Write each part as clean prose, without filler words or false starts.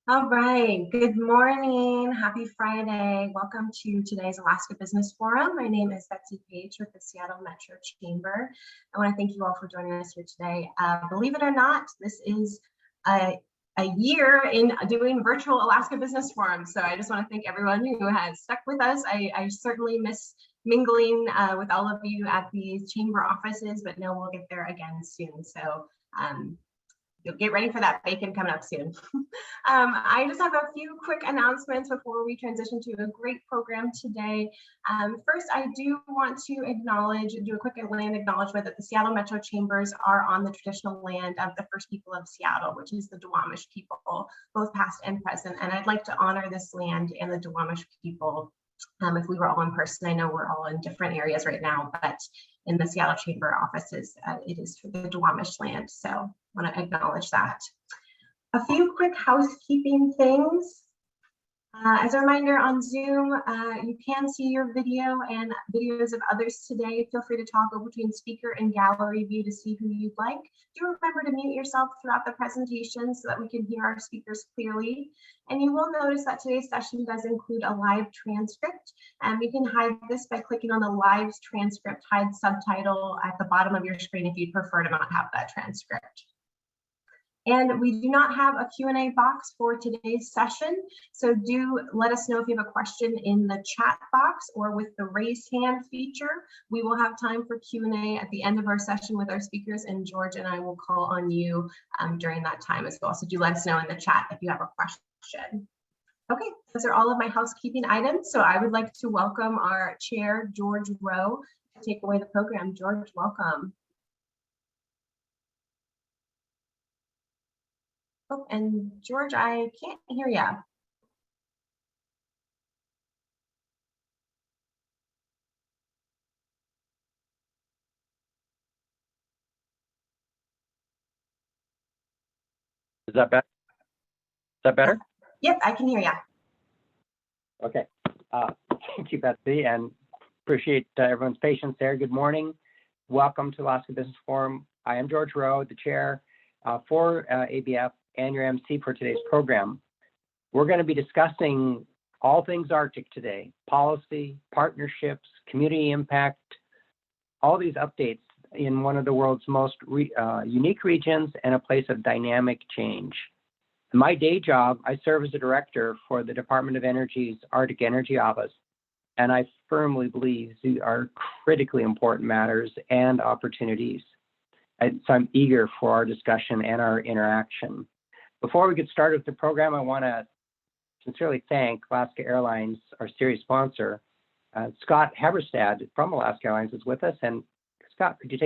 All right, good morning, happy Friday. Welcome to today's Alaska Business Forum. My name is Betsy Page with the Seattle Metro Chamber. I want to thank you all for joining us here today. Believe it or not, this is a year in doing virtual Alaska Business Forum. So I just want to thank everyone who has stuck with us. I certainly miss mingling with all of you at the chamber offices, but no, we'll get there again soon. So you'll get ready for that bacon coming up soon. I just have a few quick announcements before we transition to a great program today. First, I do want to do a quick land acknowledgement that the Seattle Metro Chambers are on the traditional land of the First People of Seattle, which is the Duwamish people, both past and present. And I'd like to honor this land and the Duwamish people. If we were all in person, I know we're all in different areas right now, but in the Seattle Chamber offices, it is for the Duwamish land. So I want to acknowledge that. A few quick housekeeping things. As a reminder, on Zoom, you can see your video and videos of others today. Feel free to toggle between speaker and gallery view to see who you'd like. Do remember to mute yourself throughout the presentation so that we can hear our speakers clearly. And you will notice that today's session does include a live transcript. And you can hide this by clicking on the live transcript hide subtitle at the bottom of your screen if you'd prefer to not have that transcript. And we do not have a Q&A box for today's session. So do let us know if you have a question in the chat box or with the raise hand feature. We will have time for Q&A at the end of our session with our speakers, and George and I will call on you during that time as well. So do let us know in the chat if you have a question. Okay, those are all of my housekeeping items. So I would like to welcome our chair, George Rowe, to take away the program. George, welcome. Oh, and George, I can't hear you. Is that better? Is that better? Yep, I can hear you. Okay. Thank you, Betsy, and appreciate everyone's patience there. Good morning. Welcome to Alaska Business Forum. I am George Rowe, the chair for ABF and your MC for today's program. We're going to be discussing all things Arctic today: policy, partnerships, community impact, all these updates in one of the world's most unique regions and a place of dynamic change. In my day job, I serve as a director for the Department of Energy's Arctic Energy Office, and I firmly believe these are critically important matters and opportunities. And so I'm eager for our discussion and our interaction. Before we get started with the program, I want to sincerely thank Alaska Airlines, our series sponsor. Scott Haberstad from Alaska Airlines is with us. And Scott, could you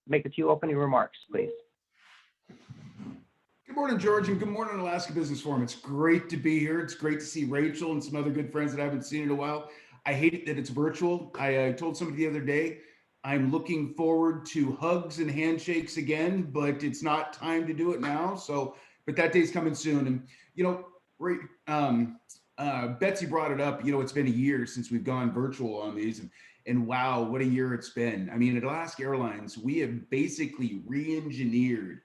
make a few opening remarks, please? Good morning, George, and good morning, Alaska Business Forum. It's great to be here. It's great to see Rachel and some other good friends that I haven't seen in a while. I hate it that it's virtual. I told somebody the other day, I'm looking forward to hugs and handshakes again, but it's not time to do it now. But that day's coming soon. And, you know, Betsy brought it up, you know, it's been a year since we've gone virtual on these, and wow, what a year it's been. I mean, at Alaska Airlines, we have basically re-engineered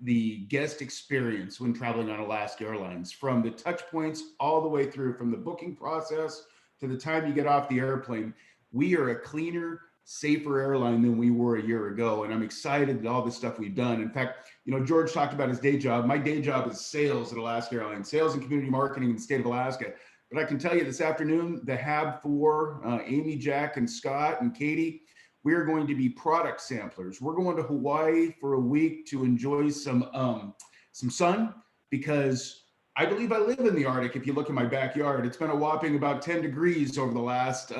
the guest experience when traveling on Alaska Airlines, from the touch points all the way through, from the booking process to the time you get off the airplane. We are a cleaner, safer airline than we were a year ago. And I'm excited at all the stuff we've done. In fact, you know, George talked about his day job. My day job is sales at Alaska Airlines, sales and community marketing in the state of Alaska. But I can tell you this afternoon, the HAB4, Amy, Jack, and Scott, and Katie, we are going to be product samplers. We're going to Hawaii for a week to enjoy some sun, because I believe I live in the Arctic. If you look at my backyard, it's been a whopping about 10 degrees over the last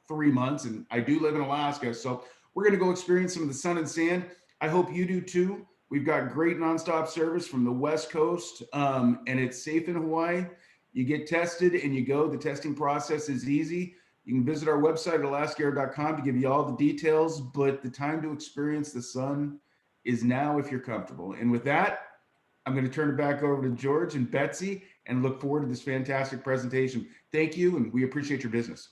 3 months, and I do live in Alaska. So we're going to go experience some of the sun and sand. I hope you do too. We've got great nonstop service from the West Coast, and it's safe in Hawaii. You get tested and you go. The testing process is easy. You can visit our website at alaskaair.com to give you all the details, but the time to experience the sun is now if you're comfortable. And with that, I'm going to turn it back over to George and Betsy and look forward to this fantastic presentation. Thank you, and we appreciate your business.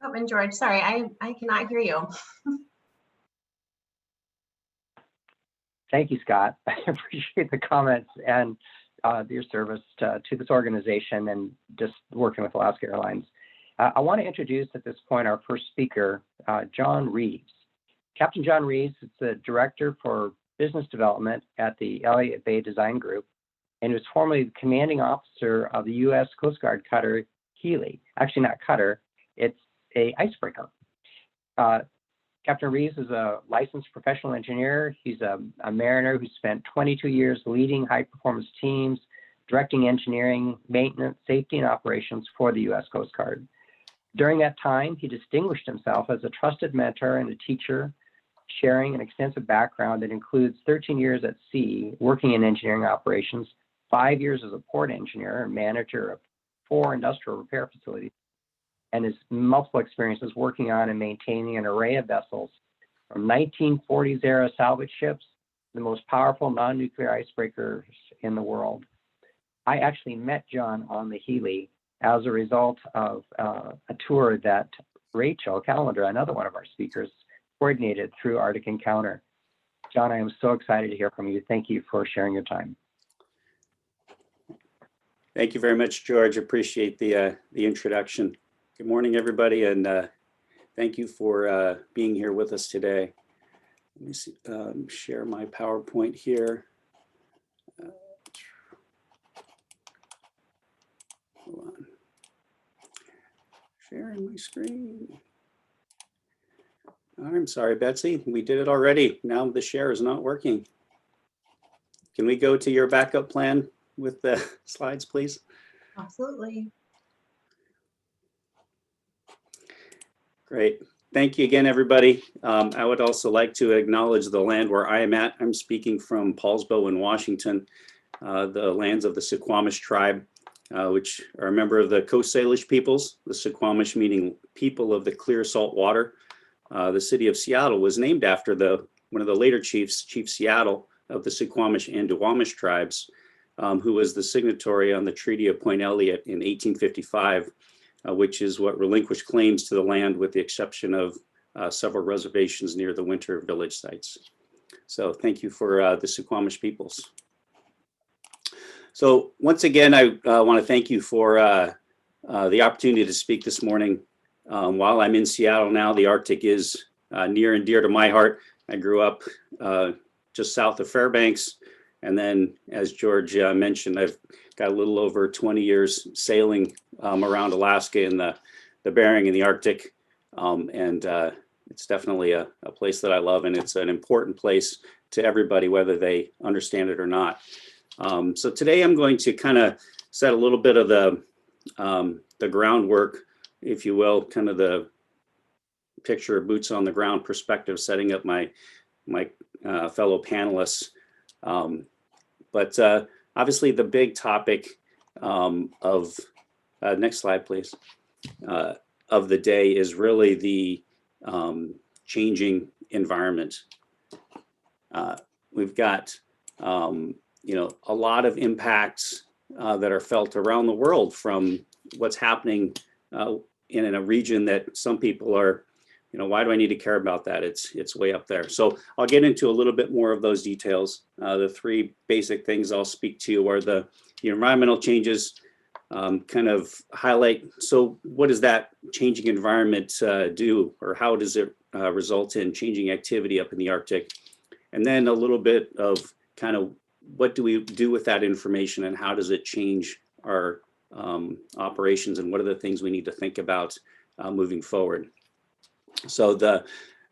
Oh, and George, sorry, I cannot hear you. Thank you, Scott. I appreciate the comments and your service to this organization and just working with Alaska Airlines. I want to introduce at this point our first speaker, John Reeves. Captain John Reeves is the Director for Business Development at the Elliott Bay Design Group, and he was formerly the Commanding Officer of the U.S. Coast Guard cutter Healy. Actually, not cutter, it's a icebreaker. Captain Reeves is a licensed professional engineer. He's a mariner who spent 22 years leading high-performance teams, directing engineering, maintenance, safety, and operations for the U.S. Coast Guard. During that time, he distinguished himself as a trusted mentor and a teacher, sharing an extensive background that includes 13 years at sea working in engineering operations, 5 years as a port engineer and manager of 4 industrial repair facilities, and his multiple experiences working on and maintaining an array of vessels from 1940s era salvage ships, the most powerful non-nuclear icebreakers in the world. I actually met John on the Healy as a result of a tour that Rachel Calendar, another one of our speakers, coordinated through Arctic Encounter. John, I am so excited to hear from you. Thank you for sharing your time. Thank you very much, George. Appreciate the introduction. Good morning, everybody, and thank you for being here with us today. Let me see, share my PowerPoint here. Hold on. Sharing my screen. I'm sorry, Betsy, we did it already. Now the share is not working. Can we go to your backup plan with the slides, please? Absolutely. Great. Thank you again, everybody. I would also like to acknowledge the land where I am at. I'm speaking from Paulsbo in Washington, the lands of the Suquamish tribe, which are a member of the Coast Salish peoples, the Suquamish meaning people of the clear salt water. The city of Seattle was named after one of the later chiefs, Chief Seattle of the Suquamish and Duwamish tribes, who was the signatory on the Treaty of Point Elliott in 1855, which is what relinquished claims to the land with the exception of several reservations near the winter village sites. So thank you for the Suquamish peoples. So once again, I want to thank you for the opportunity to speak this morning. While I'm in Seattle now, the Arctic is near and dear to my heart. I grew up just south of Fairbanks. And then, as George mentioned, I've got a little over 20 years sailing around Alaska in the Bering and the Arctic. It's definitely a place that I love, and it's an important place to everybody, whether they understand it or not. So today I'm going to kind of set a little bit of the groundwork, if you will, kind of the picture of boots on the ground perspective, setting up my fellow panelists. But obviously the big topic of, next slide, please, of the day is really the changing environment. We've got, a lot of impacts that are felt around the world from what's happening in a region that some people are, why do I need to care about that? It's way up there. So I'll get into a little bit more of those details. The 3 basic things I'll speak to are the environmental changes, kind of highlight. So what does that changing environment do, or how does it result in changing activity up in the Arctic? And then a little bit of kind of what do we do with that information and how does it change our operations, and what are the things we need to think about moving forward. So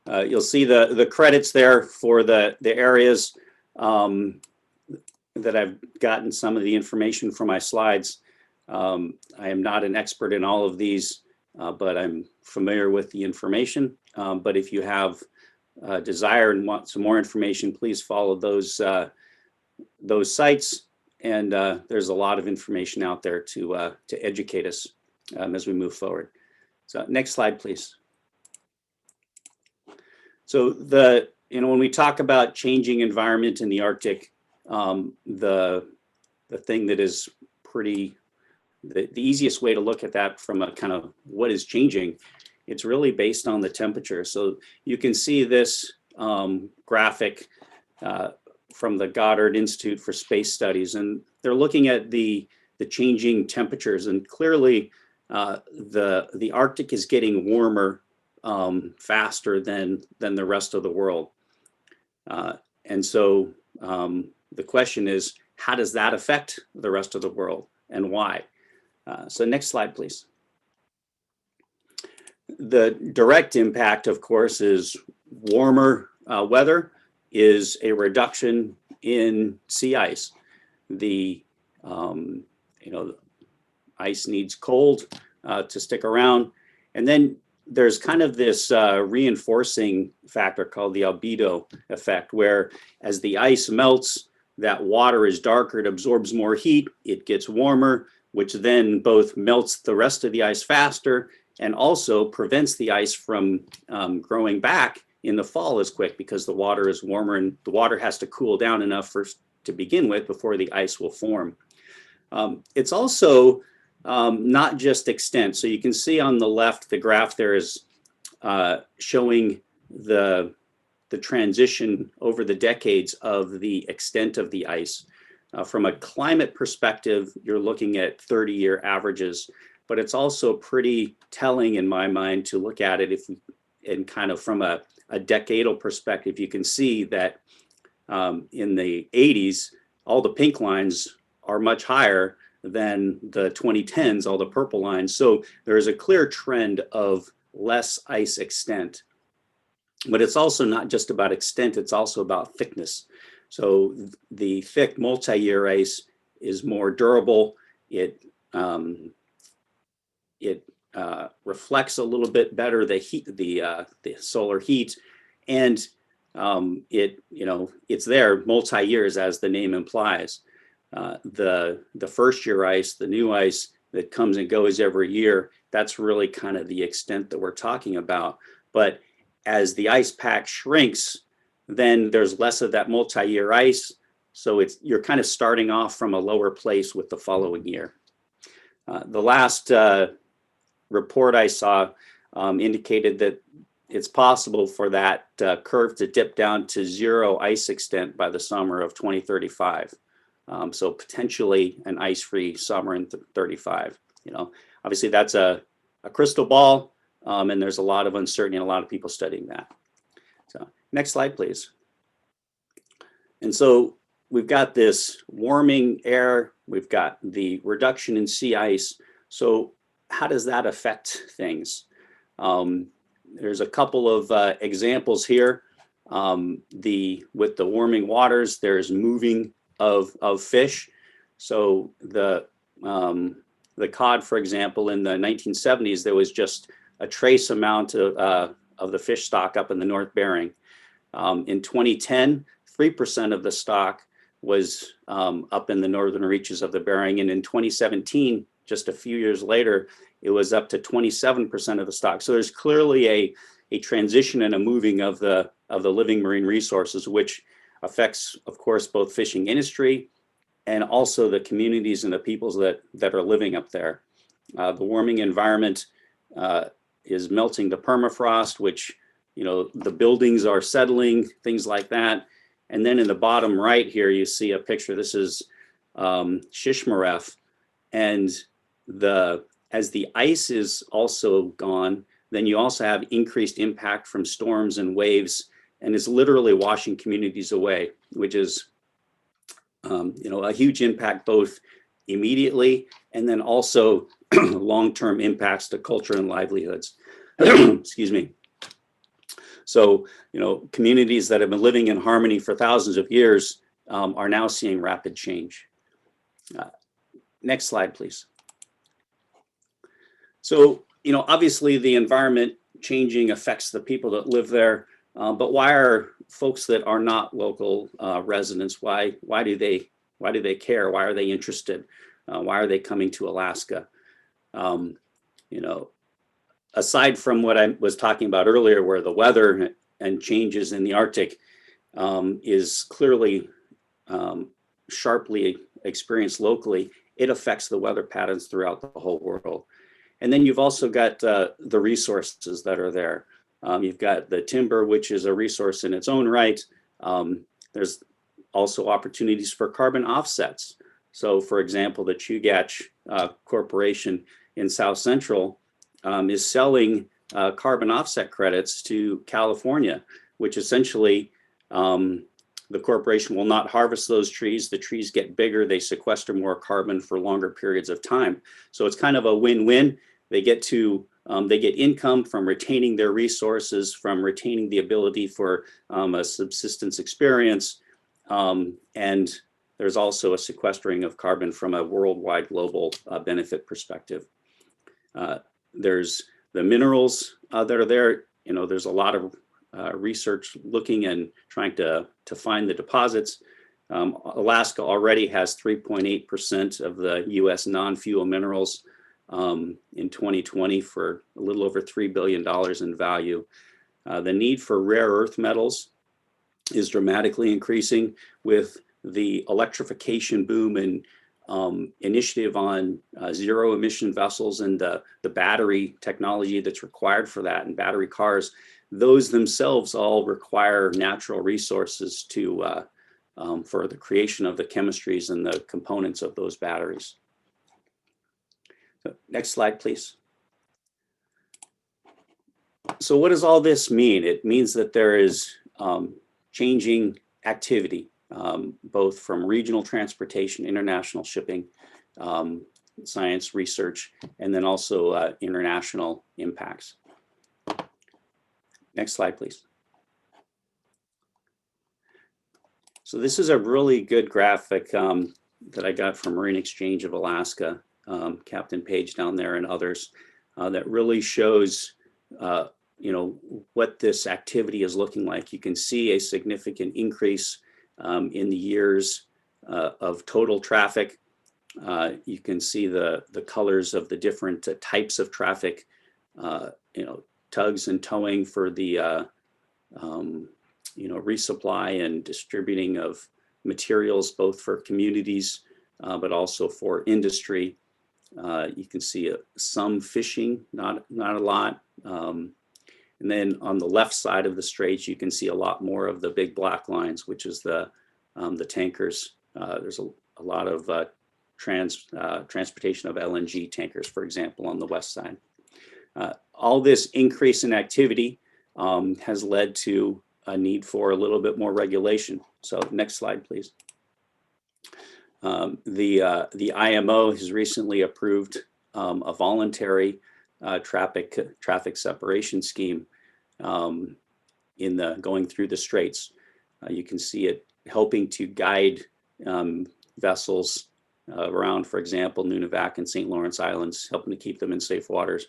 you'll see the credits there for the areas that I've gotten some of the information from my slides. I am not an expert in all of these, but I'm familiar with the information. But if you have a desire and want some more information, please follow those sites. And there's a lot of information out there to educate us as we move forward. So next slide, please. So when we talk about changing environment in the Arctic, the thing that is the easiest way to look at that from a kind of what is changing it's really based on the temperature. So you can see this graphic from the Goddard Institute for Space Studies, and they're looking at the changing temperatures, and clearly the Arctic is getting warmer faster than the rest of the world. And so the question is, how does that affect the rest of the world, and why? So next slide, please. The direct impact, of course, is warmer weather is a reduction in sea ice. The ice needs cold to stick around. And then there's kind of this reinforcing factor called the albedo effect, where as the ice melts, that water is darker, it absorbs more heat, it gets warmer, which then both melts the rest of the ice faster and also prevents the ice from growing back in the fall as quick, because the water is warmer and the water has to cool down enough to begin with before the ice will form. It's also not just extent. So you can see on the left, the graph there is showing the transition over the decades of the extent of the ice. From a climate perspective, you're looking at 30-year averages, but it's also pretty telling in my mind to look at it and kind of from a decadal perspective. You can see that in the 80s, all the pink lines are much higher than the 2010s, all the purple lines. So there is a clear trend of less ice extent. But it's also not just about extent, it's also about thickness. So the thick multi-year ice is more durable. It reflects a little bit better the heat, the solar heat, and it's there multi-years, as the name implies. The first year ice, the new ice that comes and goes every year, that's really kind of the extent that we're talking about. But as the ice pack shrinks, then there's less of that multi-year ice. So you're kind of starting off from a lower place with the following year. The last report I saw indicated that it's possible for that curve to dip down to 0 ice extent by the summer of 2035. So potentially an ice-free summer in 35. Obviously that's a crystal ball, and there's a lot of uncertainty and a lot of people studying that. So next slide, please. And so we've got this warming air, we've got the reduction in sea ice. So how does that affect things? There's a couple of examples here. With the warming waters, there's moving of fish. So the cod, for example, in the 1970s, there was just a trace amount of the fish stock up in the North Bering. In 2010, 3% of the stock was up in the northern reaches of the Bering, and in 2017, just a few years later, it was up to 27% of the stock. So there's clearly a transition and a moving of the living marine resources, which affects, of course, both fishing industry and also the communities and the peoples that are living up there. The warming environment is melting the permafrost, which, the buildings are settling, things like that. And then in the bottom right here, you see a picture. This is Shishmaref. And as the ice is also gone, then you also have increased impact from storms and waves, and is literally washing communities away, which is a huge impact, both immediately and then also long-term impacts to culture and livelihoods. Excuse me. So, communities that have been living in harmony for thousands of years are now seeing rapid change. Next slide, please. So, obviously the environment changing affects the people that live there, but why are folks that are not local residents, why do they care? Why are they interested? Why are they coming to Alaska? Aside from what I was talking about earlier, where the weather and changes in the Arctic is clearly sharply experienced locally, it affects the weather patterns throughout the whole world. And then you've also got the resources that are there. You've got the timber, which is a resource in its own right. There's also opportunities for carbon offsets. So for example, the Chugach Corporation in South Central is selling carbon offset credits to California, which essentially the corporation will not harvest those trees. The trees get bigger, they sequester more carbon for longer periods of time. So it's kind of a win-win. They get income from retaining their resources, from retaining the ability for a subsistence experience. And there's also a sequestering of carbon from a worldwide global benefit perspective. There's the minerals that are there. You know, there's a lot of research looking and trying to find the deposits. Alaska already has 3.8% of the US non-fuel minerals in 2020 for a little over $3 billion in value. The need for rare earth metals is dramatically increasing with the electrification boom and initiative on zero emission vessels and the battery technology that's required for that, and battery cars. Those themselves all require natural resources to for the creation of the chemistries and the components of those batteries. So, next slide, please. So what does all this mean? It means that there is changing activity, both from regional transportation, international shipping, science research, and then also international impacts. Next slide, please. So this is a really good graphic that I got from Marine Exchange of Alaska, Captain Page down there and others, that really shows you know, what this activity is looking like. You can see a significant increase in the years of total traffic. You can see the colors of the different types of traffic, you know, tugs and towing for the you know, resupply and distributing of materials, both for communities, but also for industry. You can see some fishing, not a lot. And then on the left side of the straits, you can see a lot more of the big black lines, which is the tankers. There's a lot of transportation of LNG tankers, for example, on the west side. All this increase in activity has led to a need for a little bit more regulation. So next slide, please. The IMO has recently approved a voluntary traffic separation scheme in the going through the straits. You can see it helping to guide vessels around, for example, Nunivak and St. Lawrence Islands, helping to keep them in safe waters,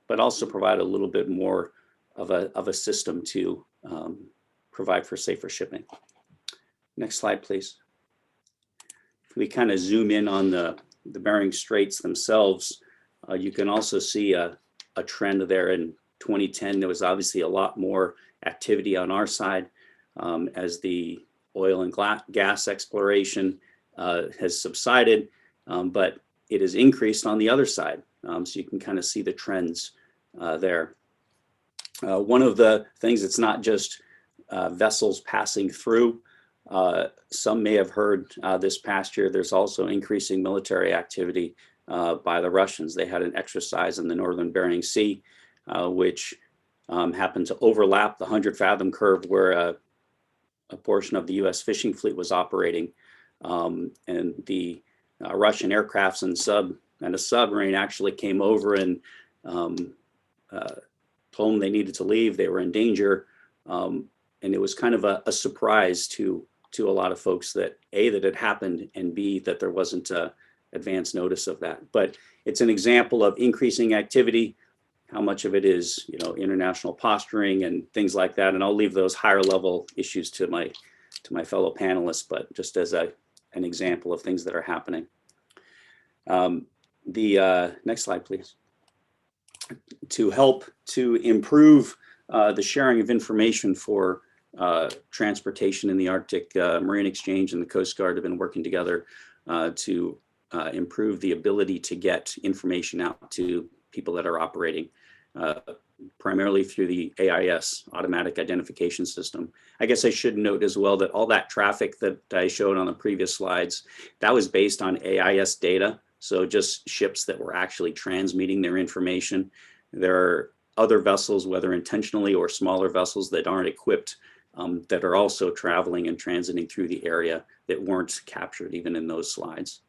but also provide a little bit more of a system to provide for safer shipping. Next slide, please. If we kind of zoom in on the Bering Straits themselves, you can also see a trend there. In 2010, there was obviously a lot more activity on our side as the oil and gas exploration has subsided, but it has increased on the other side. So you can kind of see the trends there. One of the things, it's not just vessels passing through. Some may have heard this past year, there's also increasing military activity by the Russians. They had an exercise in the northern Bering Sea, which happened to overlap the 100-fathom curve where a portion of the US fishing fleet was operating. And the Russian aircrafts and a submarine actually came over and told them they needed to leave. They were in danger. And it was kind of a surprise to a lot of folks that A, that it happened, and B, that there wasn't advance notice of that. But it's an example of increasing activity. How much of it is, you know, international posturing and things like that. And I'll leave those higher level issues to my fellow panelists, but just as an example of things that are happening. The next slide, please. To help to improve the sharing of information for transportation in the Arctic, Marine Exchange and the Coast Guard have been working together to improve the ability to get information out to people that are operating, primarily through the AIS, Automatic Identification System. I guess I should note as well that all that traffic that I showed on the previous slides, that was based on AIS data. So just ships that were actually transmitting their information. There are other vessels, whether intentionally or smaller vessels that aren't equipped, that are also traveling and transiting through the area that weren't captured even in those slides.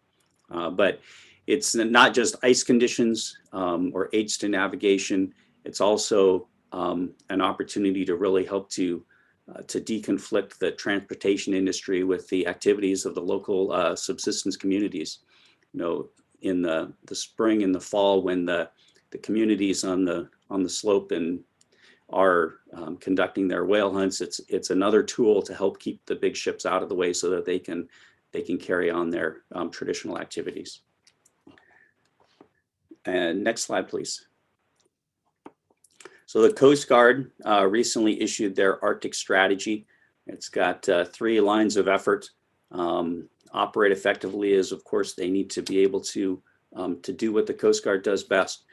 But it's not just ice conditions or aids to navigation. It's also an opportunity to really help to deconflict the transportation industry with the activities of the local subsistence communities. You know, in the spring and the fall, when the communities on the slope and are conducting their whale hunts, it's another tool to help keep the big ships out of the way so that they can carry on their traditional activities. And next slide, please. So the Coast Guard recently issued their Arctic strategy. It's got 3 lines of effort. Operate effectively is, of course, they need to be able to do what the Coast Guard does best.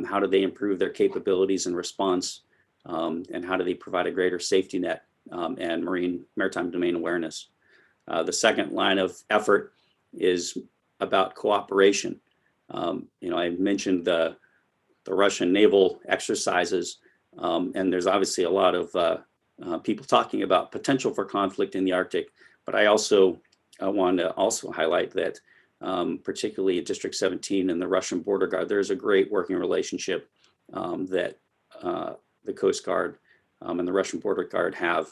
How do they improve their capabilities and response? And how do they provide a greater safety net and maritime domain awareness? The second line of effort is about cooperation. You know, I mentioned the Russian naval exercises, and there's obviously a lot of people talking about potential for conflict in the Arctic, but I also want to also highlight that particularly at District 17 and the Russian Border Guard, there's a great working relationship that the Coast Guard and the Russian Border Guard have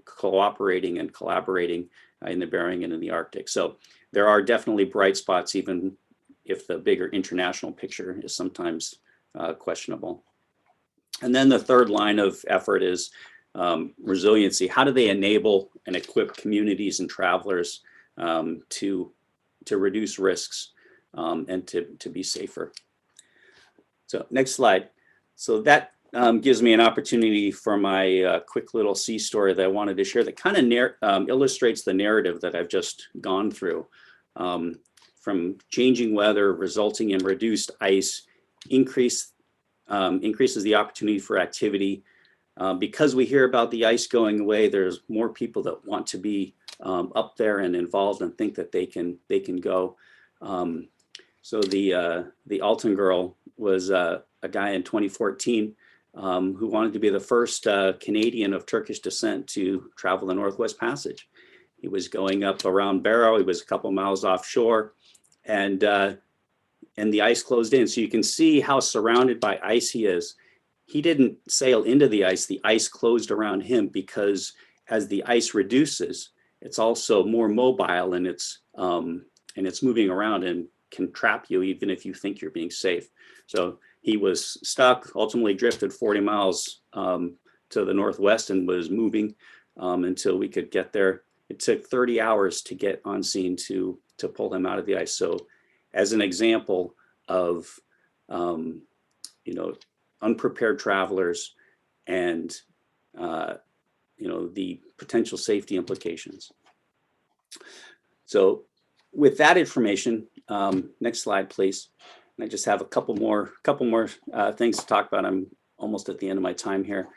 cooperating and collaborating in the Bering and in the Arctic. So there are definitely bright spots, even if the bigger international picture is sometimes questionable. And then the third line of effort is resiliency. How do they enable and equip communities and travelers to reduce risks and to be safer? So next slide. So that gives me an opportunity for my quick little sea story that I wanted to share that kind of illustrates the narrative that I've just gone through. From changing weather resulting in reduced ice, increases the opportunity for activity. Because we hear about the ice going away, there's more people that want to be up there and involved and think that they can go. So the Alton Girl was a guy in 2014 who wanted to be the first Canadian of Turkish descent to travel the Northwest Passage. He was going up around Barrow. He was a couple miles offshore, and the ice closed in. So you can see how surrounded by ice he is. He didn't sail into the ice closed around him, because as the ice reduces, it's also more mobile, and it's moving around and can trap you even if you think you're being safe. So he was stuck, ultimately drifted 40 miles to the northwest and was moving until we could get there. It took 30 hours to get on scene to pull him out of the ice. So as an example of, unprepared travelers and, the potential safety implications. So with that information, next slide, please. And I just have a couple more things to talk about. I'm almost at the end of my time here.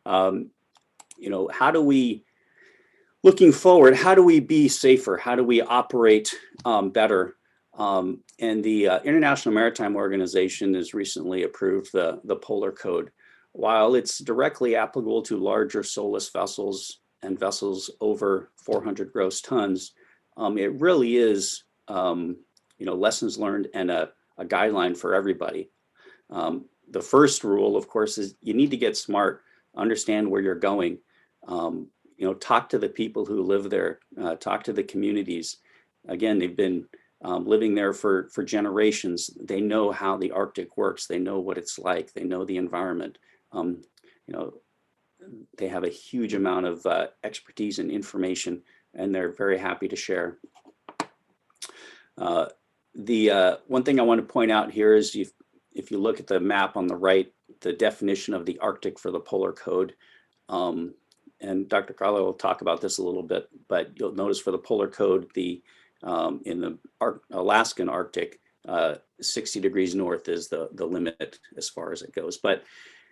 How do we, looking forward, how do we be safer? How do we operate better? And the International Maritime Organization has recently approved the Polar Code. While it's directly applicable to larger soulless vessels and vessels over 400 gross tons, it really is, lessons learned and a guideline for everybody. The first rule, of course, is you need to get smart, understand where you're going. Talk to the people who live there, talk to the communities. Again, they've been living there for generations. They know how the Arctic works. They know what it's like. They know the environment. They have a huge amount of expertise and information, and they're very happy to share. The one thing I want to point out here is if you look at the map on the right, the definition of the Arctic for the Polar Code, and Dr. Carlo will talk about this a little bit, but you'll notice for the Polar Code, in the Alaskan Arctic, 60 degrees north is the limit as far as it goes. But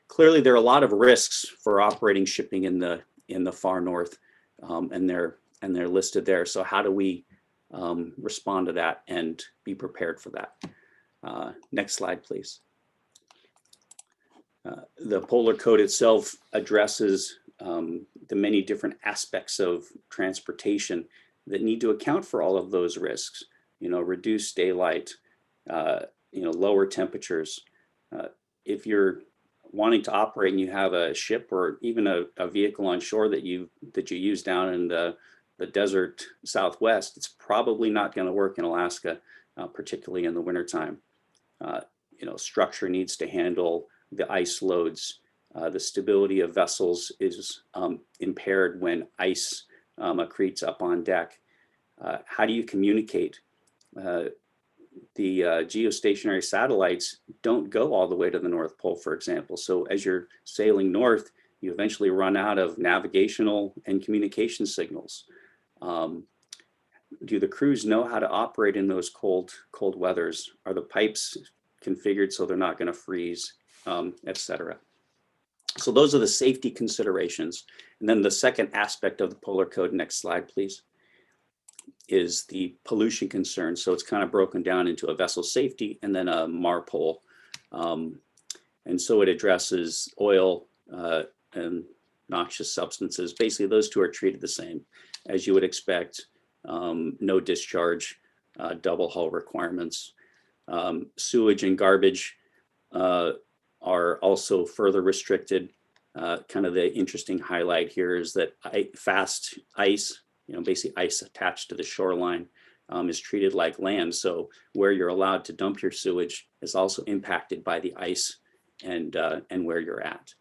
clearly there are a lot of risks for operating shipping in the far north, and they're listed there. So how do we respond to that and be prepared for that? Next slide, please. The Polar Code itself addresses the many different aspects of transportation that need to account for all of those risks. Reduced daylight, lower temperatures. If you're wanting to operate and you have a ship or even a vehicle on shore that you use down in the desert Southwest, it's probably not going to work in Alaska, particularly in the wintertime. Structure needs to handle the ice loads. The stability of vessels is impaired when ice accretes up on deck. How do you communicate? The geostationary satellites don't go all the way to the North Pole, for example. So as you're sailing north, you eventually run out of navigational and communication signals. Do the crews know how to operate in those cold weathers? Are the pipes configured so they're not going to freeze, etc.? So those are the safety considerations. And then the second aspect of the Polar Code, next slide, please, is the pollution concern. So it's kind of broken down into a vessel safety and then a MARPOL. And so it addresses oil and noxious substances. Basically, those two are treated the same as you would expect. No discharge, double hull requirements. Sewage and garbage are also further restricted. Kind of the interesting highlight here is that fast ice, basically ice attached to the shoreline, is treated like land. So where you're allowed to dump your sewage is also impacted by the ice and where you're at.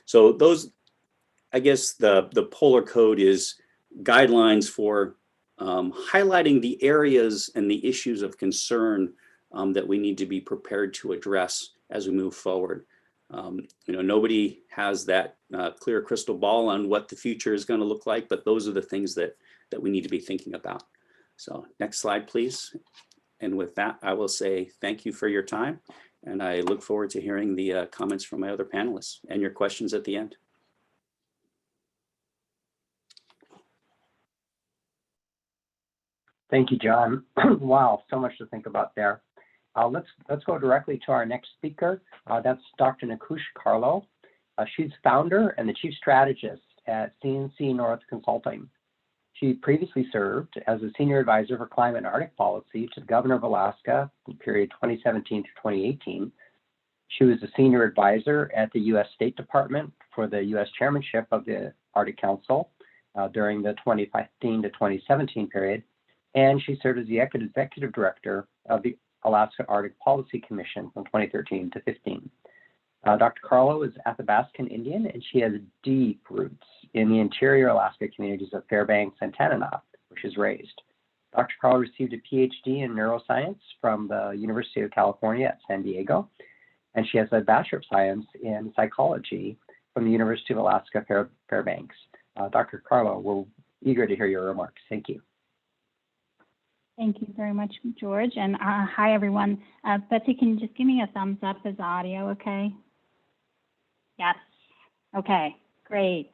So those, I guess the Polar Code is guidelines for highlighting the areas and the issues of concern that we need to be prepared to address as we move forward. Nobody has that clear crystal ball on what the future is going to look like, but those are the things that we need to be thinking about. So next slide, please. And with that, I will say thank you for your time. And I look forward to hearing the comments from my other panelists and your questions at the end. Thank you, John. Wow, so much to think about there. Let's go directly to our next speaker. That's Dr. Nikush Carlo. She's founder and the chief strategist at CNC North Consulting. She previously served as a senior advisor for climate and Arctic policy to the governor of Alaska in the period 2017 to 2018. She was a senior advisor at the U.S. State Department for the U.S. chairmanship of the Arctic Council during the 2015 to 2017 period. And she served as the executive director of the Alaska Arctic Policy Commission from 2013 to 15. Dr. Carlo is Athabascan Indian, and she has deep roots in the interior Alaska communities of Fairbanks and Tanana, where she's raised. Dr. Carlo received a PhD in neuroscience from the University of California at San Diego, and she has a Bachelor of Science in psychology from the University of Alaska Fairbanks. Dr. Carlo, we're eager to hear your remarks. Thank you. Thank you very much, George. And hi, everyone. Betsy, can you just give me a thumbs up as audio, okay? Yes. Okay, great.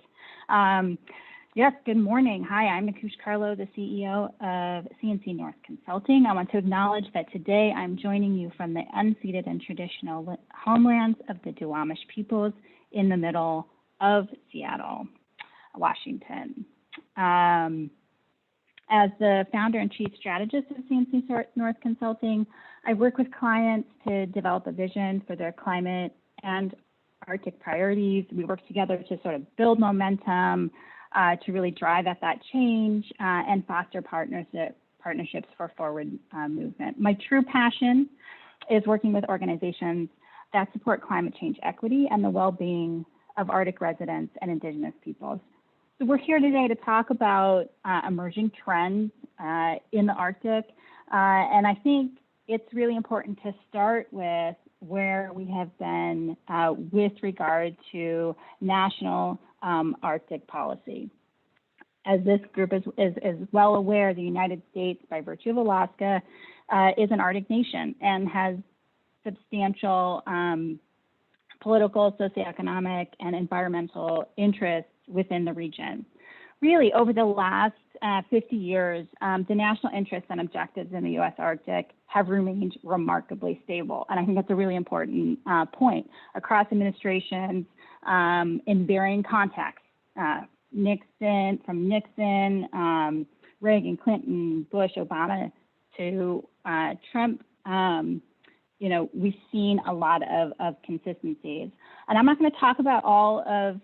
Yes, good morning. Hi, I'm Nikush Carlo, the CEO of CNC North Consulting. I want to acknowledge that today I'm joining you from the unceded and traditional homelands of the Duwamish peoples in the middle of Seattle, Washington. As the founder and chief strategist of CNC North Consulting, I work with clients to develop a vision for their climate and Arctic priorities. We work together to sort of build momentum, to really drive at that change and foster partnerships for forward movement. My true passion is working with organizations that support climate change equity and the well-being of Arctic residents and Indigenous peoples. So we're here today to talk about emerging trends in the Arctic, and I think it's really important to start with where we have been with regard to national Arctic policy. As this group is well aware, the United States, by virtue of Alaska, is an Arctic nation and has substantial political, socioeconomic, and environmental interests within the region. Really, over the last 50 years, the national interests and objectives in the U.S. Arctic have remained remarkably stable. And I think that's a really important point. Across administrations, in varying contexts, Nixon, Reagan, Clinton, Bush, Obama, to Trump, we've seen a lot of consistencies. And I'm not going to talk about all of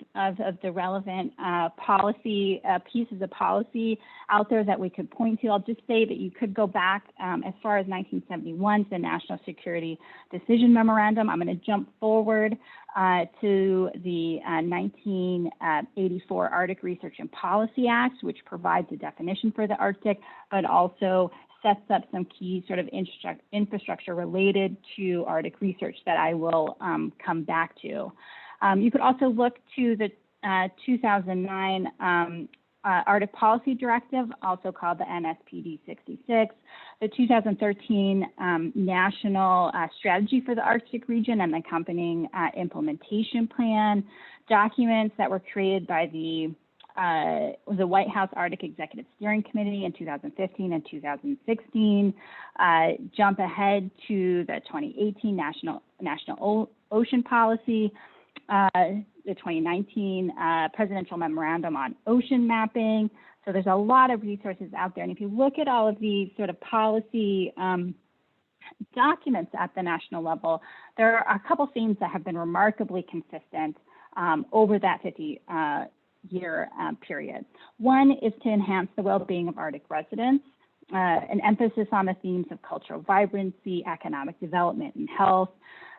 the relevant policy pieces of policy out there that we could point to. I'll just say that you could go back as far as 1971 to the National Security Decision Memorandum. I'm going to jump forward to the 1984 Arctic Research and Policy Act, which provides a definition for the Arctic, but also sets up some key sort of infrastructure related to Arctic research that I will come back to. You could also look to the 2009 Arctic Policy Directive, also called the NSPD 66, the 2013 National Strategy for the Arctic Region and the accompanying implementation plan, documents that were created by the White House Arctic Executive Steering Committee in 2015 and 2016, jump ahead to the 2018 National Ocean Policy, the 2019 Presidential Memorandum on Ocean Mapping. So there's a lot of resources out there. And if you look at all of these sort of policy documents at the national level, there are a couple themes that have been remarkably consistent over that 50-year period. One is to enhance the well-being of Arctic residents, an emphasis on the themes of cultural vibrancy, economic development, and health.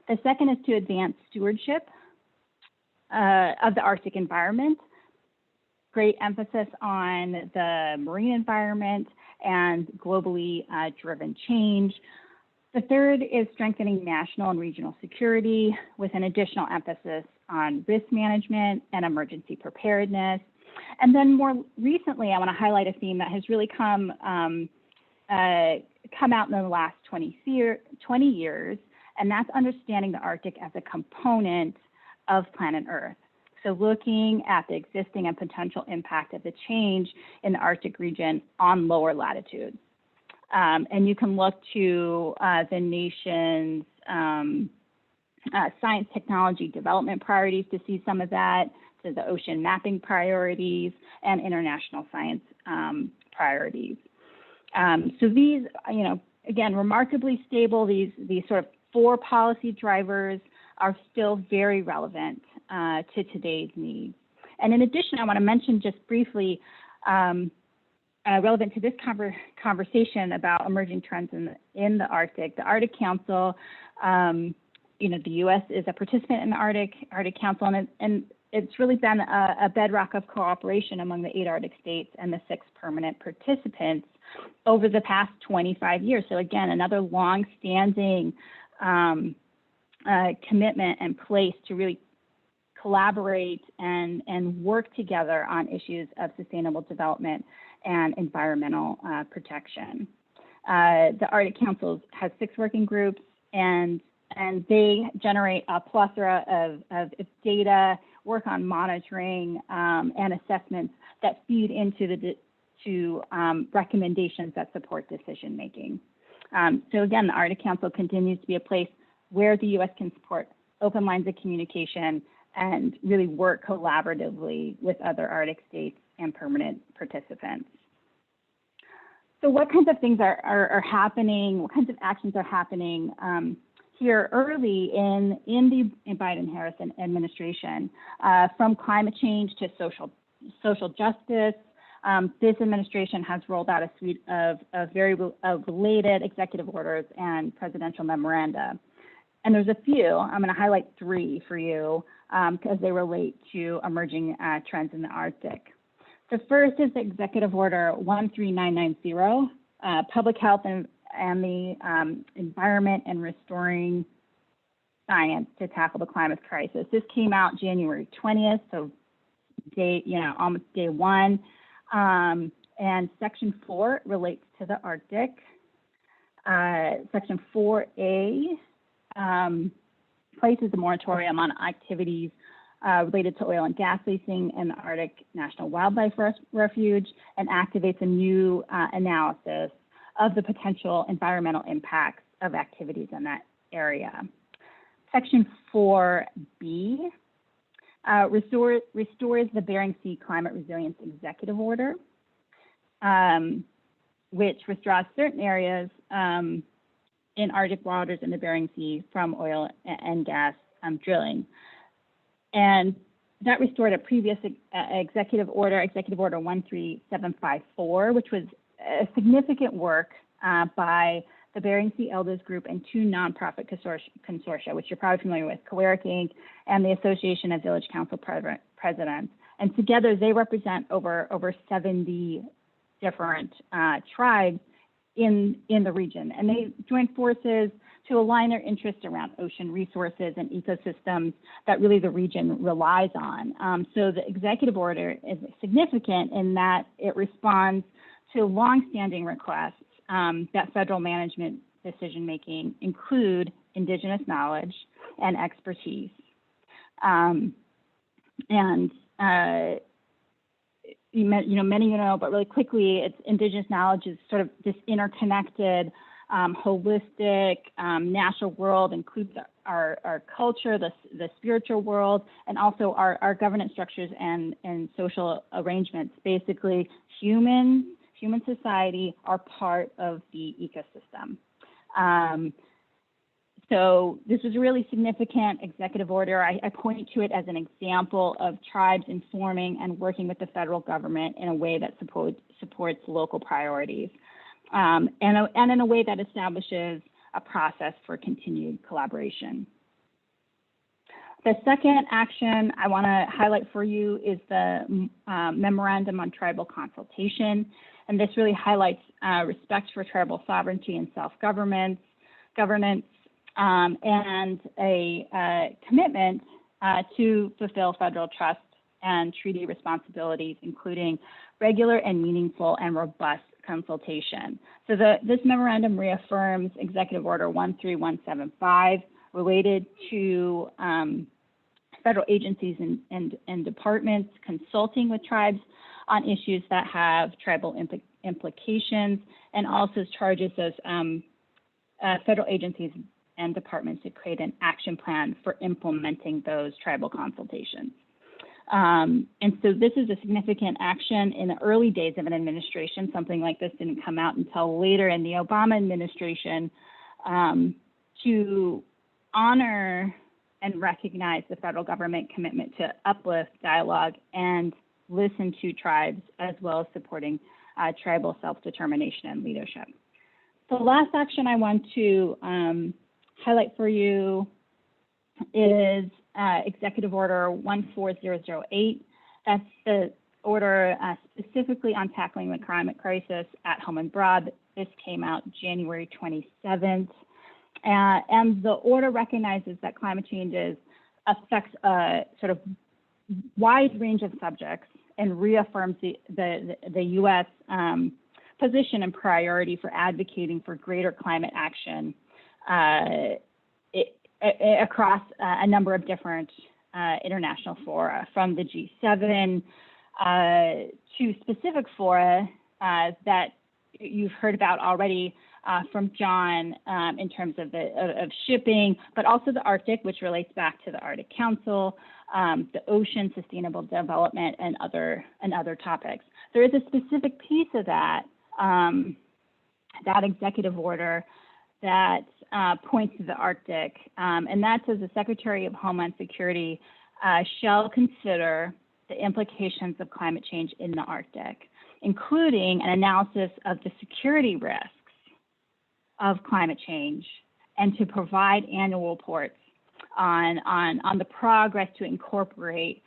The second is to advance stewardship of the Arctic environment, great emphasis on the marine environment and globally driven change. The third is strengthening national and regional security with an additional emphasis on risk management and emergency preparedness. And then more recently, I want to highlight a theme that has really come out in the last 20 years, and that's understanding the Arctic as a component of planet Earth. So looking at the existing and potential impact of the change in the Arctic region on lower latitudes. And you can look to the nation's science technology development priorities to see some of that, to the ocean mapping priorities and international science priorities. So these, again, remarkably stable, these sort of four policy drivers are still very relevant to today's needs. And in addition, I want to mention just briefly, relevant to this conversation about emerging trends in the Arctic, the Arctic Council, the U.S. is a participant in the Arctic Council, and it's really been a bedrock of cooperation among the 8 Arctic states and the 6 permanent participants over the past 25 years. So again, another long-standing commitment and place to really collaborate and work together on issues of sustainable development and environmental protection. The Arctic Council has 6 working groups, and they generate a plethora of data, work on monitoring and assessments that feed into recommendations that support decision making. So again, the Arctic Council continues to be a place where the U.S. can support open lines of communication and really work collaboratively with other Arctic states and permanent participants. So what kinds of things are happening? What kinds of actions are happening here early in the Biden-Harris administration, from climate change to social justice? This administration has rolled out a suite of related executive orders and presidential memoranda. And there's a few. I'm going to highlight 3 for you because they relate to emerging trends in the Arctic. The first is the Executive Order 13990, Public Health and the Environment and Restoring Science to Tackle the Climate Crisis. This came out January 20th, so almost day 1. And Section 4 relates to the Arctic. Section 4A places a moratorium on activities related to oil and gas leasing in the Arctic National Wildlife Refuge and activates a new analysis of the potential environmental impacts of activities in that area. Section 4B restores the Bering Sea Climate Resilience Executive Order, which withdraws certain areas in Arctic waters in the Bering Sea from oil and gas drilling. And that restored a previous executive order, Executive Order 13754, which was a significant work by the Bering Sea Elders Group and two nonprofit consortia, which you're probably familiar with, Coeric Inc. and the Association of Village Council Presidents. And together they represent over 70 different tribes in the region. And they joined forces to align their interests around ocean resources and ecosystems that really the region relies on. So the executive order is significant in that it responds to longstanding requests that federal management decision-making include Indigenous knowledge and expertise. Many but really quickly, it's Indigenous knowledge is sort of this interconnected, holistic, natural world, includes our culture, the spiritual world, and also our governance structures and social arrangements. Basically, human society are part of the ecosystem. So this was a really significant executive order. I point to it as an example of tribes informing and working with the federal government in a way that supports local priorities, and in a way that establishes a process for continued collaboration. The second action I want to highlight for you is the Memorandum on Tribal Consultation, and this really highlights respect for tribal sovereignty and self-governance, and a commitment to fulfill federal trust and treaty responsibilities, including regular and meaningful and robust consultation. So this memorandum reaffirms Executive Order 13175 related to federal agencies and departments consulting with tribes on issues that have tribal implications, and also charges those federal agencies and departments to create an action plan for implementing those tribal consultations. And so this is a significant action in the early days of an administration. Something like this didn't come out until later in the Obama administration, to honor and recognize the federal government commitment to uplift dialogue and listen to tribes, as well as supporting tribal self-determination and leadership. The last action I want to highlight for you is Executive Order 14008. That's the order specifically on tackling the climate crisis at home and abroad. This came out January 27th. And the order recognizes that climate change affects a sort of wide range of subjects and reaffirms the U.S. Position and priority for advocating for greater climate action across a number of different international fora, from the G7 to specific fora that you've heard about already from John in terms of shipping, but also the Arctic, which relates back to the Arctic Council, the ocean, sustainable development, and other topics. There is a specific piece of that executive order that points to the Arctic, and that says the Secretary of Homeland Security shall consider the implications of climate change in the Arctic, including an analysis of the security risks of climate change, and to provide annual reports on the progress to incorporate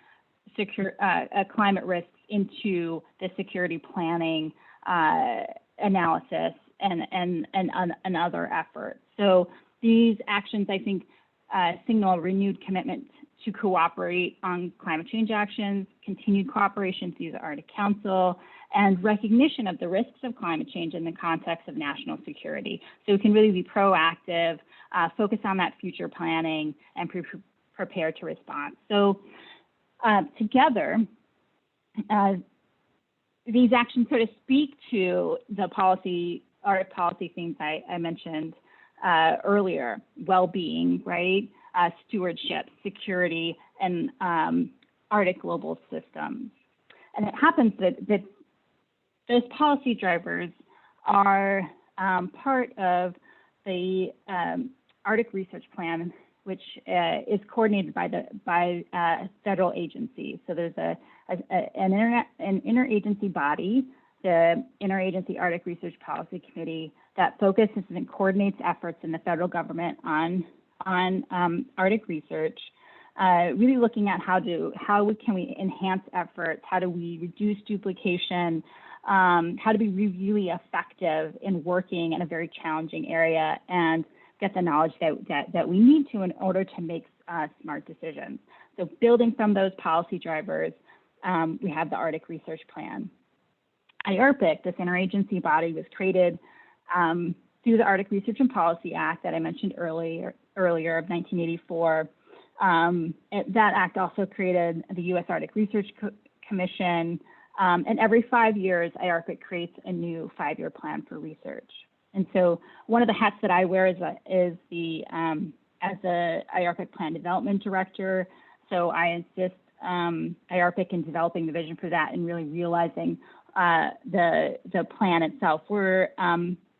climate risks into the security planning analysis and other efforts. So these actions, I think, signal a renewed commitment to cooperate on climate change actions, continued cooperation through the Arctic Council, and recognition of the risks of climate change in the context of national security. So we can really be proactive, focus on that future planning, and prepare to respond. So together, these actions sort of speak to the Arctic policy themes I mentioned earlier: well-being, right? Stewardship, security, and Arctic global systems. And it happens that those policy drivers are part of the Arctic Research Plan, which is coordinated by federal agencies. So there's an interagency body, the Interagency Arctic Research Policy Committee, that focuses and coordinates efforts in the federal government on Arctic research, really looking at how can we enhance efforts, how do we reduce duplication, how to be really effective in working in a very challenging area and get the knowledge that we need to in order to make smart decisions. So building from those policy drivers, we have the Arctic Research Plan. IARPC, this interagency body, was created through the Arctic Research and Policy Act that I mentioned earlier of 1984. That act also created the U.S. Arctic Research Commission, and every 5 years, IARPC creates a new 5-year plan for research. And so one of the hats that I wear is as the IARPC Plan Development Director. So I assist IARPC in developing the vision for that and really realizing the plan itself. We're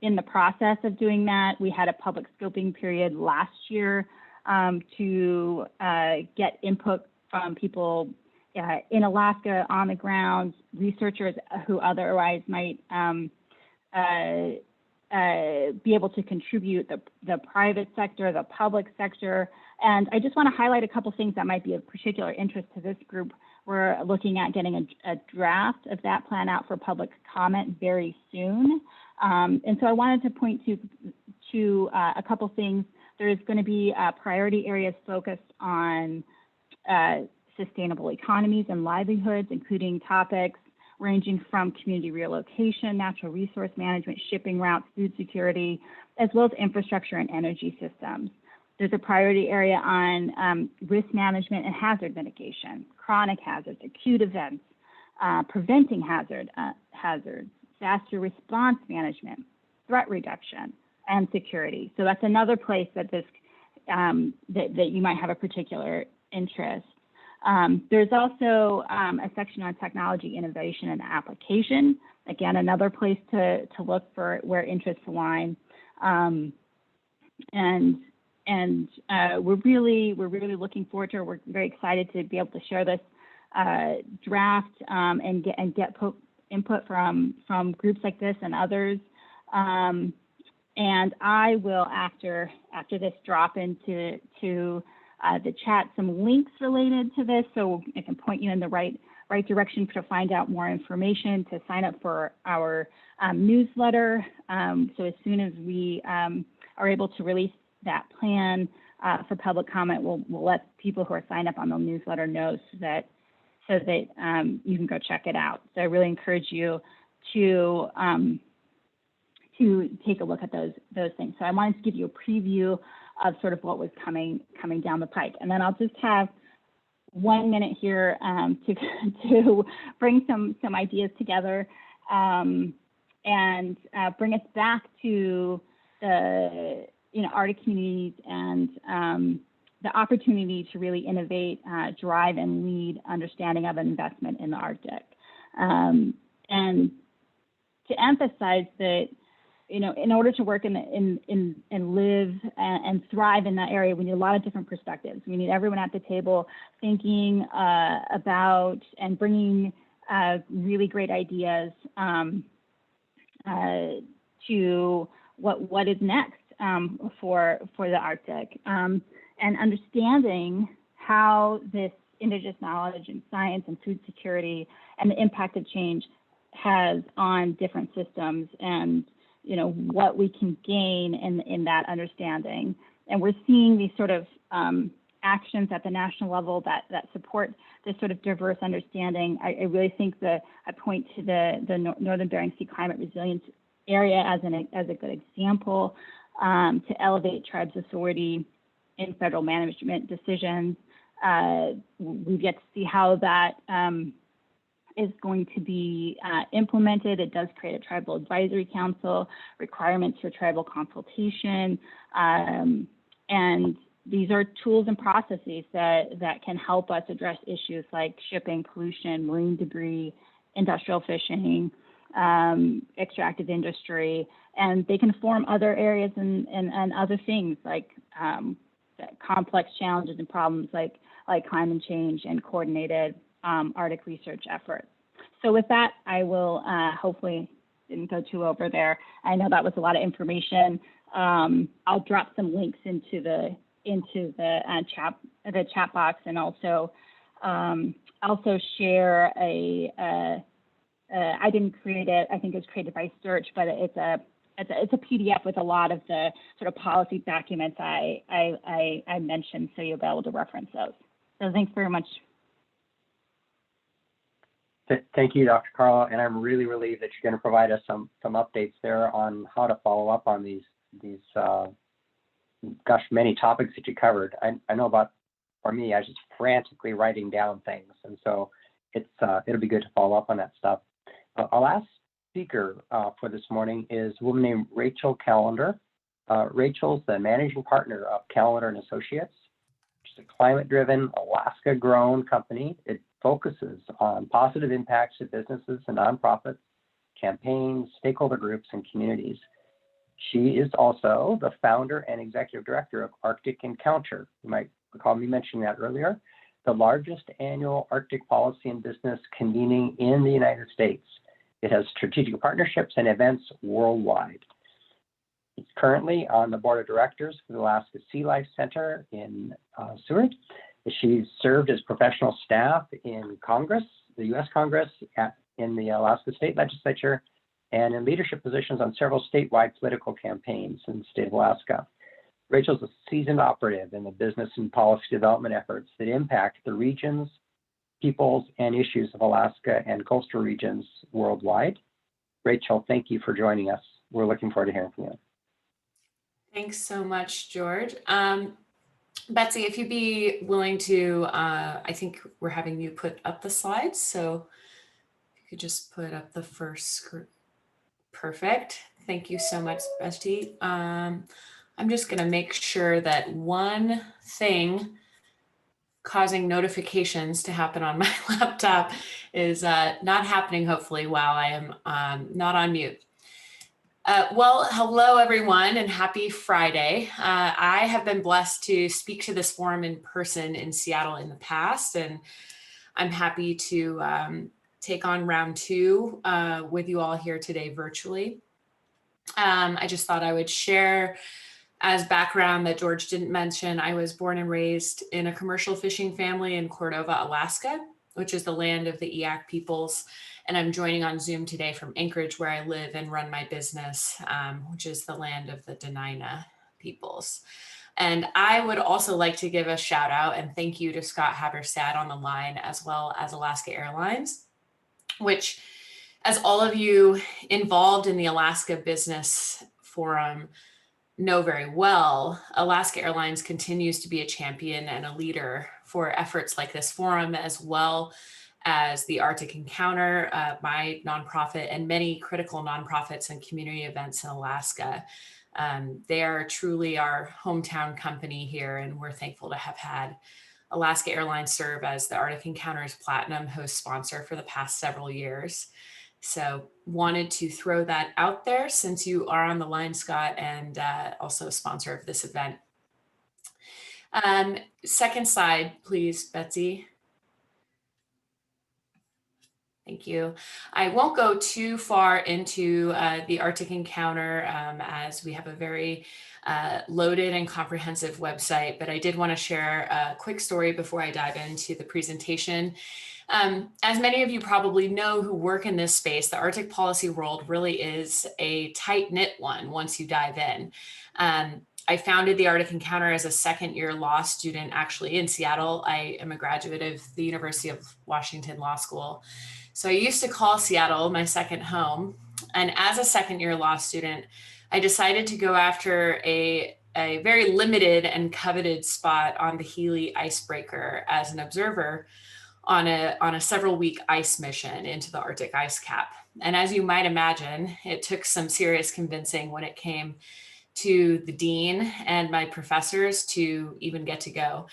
in the process of doing that. We had a public scoping period last year to get input from people in Alaska on the ground, researchers who otherwise might be able to contribute, the private sector, the public sector. And I just want to highlight a couple things that might be of particular interest to this group. We're looking at getting a draft of that plan out for public comment very soon. And so I wanted to point to a couple things. There's going to be priority areas focused on sustainable economies and livelihoods, including topics ranging from community relocation, natural resource management, shipping routes, food security, as well as infrastructure and energy systems. There's a priority area on risk management and hazard mitigation, chronic hazards, acute events, preventing hazards, disaster response management, threat reduction, and security. So that's another place that this that you might have a particular interest. There's also a section on technology, innovation, and application. Again, another place to look for where interests align. And we're really looking forward to it. We're very excited to be able to share this draft and get input from groups like this and others. And I will, after this, drop into the chat some links related to this, so I can point you in the right direction to find out more information, to sign up for our newsletter. So as soon as we are able to release that plan for public comment, we'll let people who are signed up on the newsletter know so that you can go check it out. So I really encourage you to take a look at those things. So I wanted to give you a preview of sort of what was coming down the pike, and then I'll just have 1 minute here to bring some ideas together and bring us back to the Arctic communities and the opportunity to really innovate, drive, and lead understanding of investment in the Arctic, and to emphasize that in order to work and live and thrive in that area, we need a lot of different perspectives. We need everyone at the table thinking about and bringing really great ideas to what is next for the Arctic, and understanding how this indigenous knowledge and science and food security and the impact of change has on different systems, and what we can gain in that understanding. And we're seeing these sort of actions at the national level that support this sort of diverse understanding. I really think I point to the Northern Bering Sea Climate Resilience Area as a good example to elevate tribes' authority in federal management decisions. We've yet to see how that is going to be implemented. It does create a tribal advisory council, requirements for tribal consultation, and these are tools and processes that can help us address issues like shipping, pollution, marine debris, industrial fishing, extractive industry, and they can form other areas and other things like complex challenges and problems like climate change and coordinated Arctic research efforts. So with that, I will hopefully didn't go too over there. I know that was a lot of information. I'll drop some links into the chat box, and also share I didn't create it. I think it was created by Search, but it's a PDF with a lot of the sort of policy documents I mentioned, so you'll be able to reference those. So thanks very much. Thank you, Dr. Carla, and I'm really relieved that you're going to provide us some updates there on how to follow up on these many topics that you covered. I know for me, I was just frantically writing down things, and so it'll be good to follow up on that stuff. Our last speaker for this morning is a woman named Rachel Callender. Rachel's the managing partner of Callender and Associates. She's a climate-driven, Alaska-grown company. It focuses on positive impacts to businesses and nonprofits, campaigns, stakeholder groups, and communities. She is also the founder and executive director of Arctic Encounter. You might recall me mentioning that earlier, the largest annual Arctic policy and business convening in the United States. It has strategic partnerships and events worldwide. It's currently on the board of directors for the Alaska Sea Life Center in Seward. She's served as professional staff in Congress, the U.S. Congress, in the Alaska State Legislature, and in leadership positions on several statewide political campaigns in the state of Alaska. Rachel's a seasoned operative in the business and policy development efforts that impact the regions, peoples, and issues of Alaska and coastal regions worldwide. Rachel, thank you for joining us. We're looking forward to hearing from you. Thanks so much, George. Betsy, if you'd be willing to, I think we're having you put up the slides. So if you could just put up the first screen. Perfect. Thank you so much, Betsy. I'm just going to make sure that one thing causing notifications to happen on my laptop is not happening, hopefully, while I am not on mute. Well, hello, everyone, and happy Friday. I have been blessed to speak to this forum in person in Seattle in the past, and I'm happy to take on round two with you all here today virtually. I just thought I would share as background that George didn't mention, I was born and raised in a commercial fishing family in Cordova, Alaska, which is the land of the Eyak peoples. And I'm joining on Zoom today from Anchorage, where I live and run my business, which is the land of the Dena'ina peoples. And I would also like to give a shout out and thank you to Scott Haberstad on the line, as well as Alaska Airlines, which, as all of you involved in the Alaska Business Forum know very well, Alaska Airlines continues to be a champion and a leader for efforts like this forum, as well as the Arctic Encounter, my nonprofit, and many critical nonprofits and community events in Alaska. They are truly our hometown company here, and we're thankful to have had Alaska Airlines serve as the Arctic Encounter's Platinum host sponsor for the past several years. So wanted to throw that out there since you are on the line, Scott, and also a sponsor of this event. Second slide, please, Betsy. Thank you. I won't go too far into the Arctic Encounter as we have a very loaded and comprehensive website, but I did want to share a quick story before I dive into the presentation. As many of you probably know who work in this space, the Arctic policy world really is a tight-knit one once you dive in. I founded the Arctic Encounter as a second-year law student, actually in Seattle. I am a graduate of the University of Washington Law School. So I used to call Seattle my second home. And as a second-year law student, I decided to go after a very limited and coveted spot on the Healy icebreaker as an observer on a several-week ice mission into the Arctic ice cap. And as you might imagine, it took some serious convincing when it came to the dean and my professors to even get to go.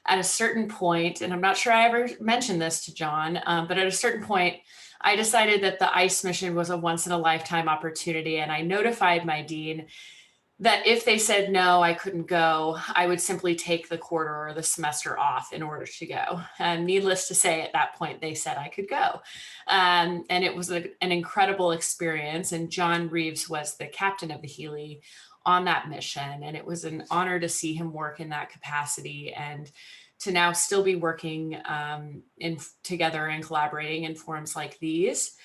At a certain point, and I'm not sure I ever mentioned this to John, but at a certain point, I decided that the ice mission was a once-in-a-lifetime opportunity, and I notified my dean that if they said no, I couldn't go, I would simply take the quarter or the semester off in order to go. And needless to say, at that point, they said I could go. And it was an incredible experience. And John Reeves was the captain of the Healy on that mission. And it was an honor to see him work in that capacity and to now still be working together and collaborating in forums like these.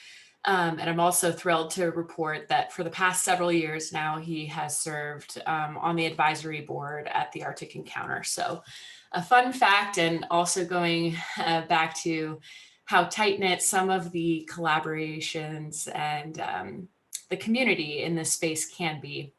And I'm also thrilled to report that for the past several years now, he has served on the advisory board at the Arctic Encounter. So a fun fact, and also going back to how tight-knit some of the collaborations and the community in this space can be.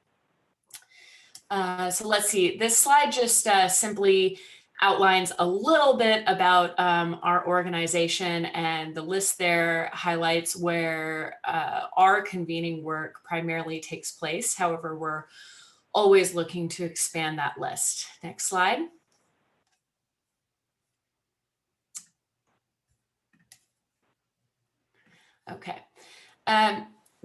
So let's see, this slide just simply outlines a little bit about our organization, and the list there highlights where our convening work primarily takes place. However, we're always looking to expand that list. Next slide. Okay.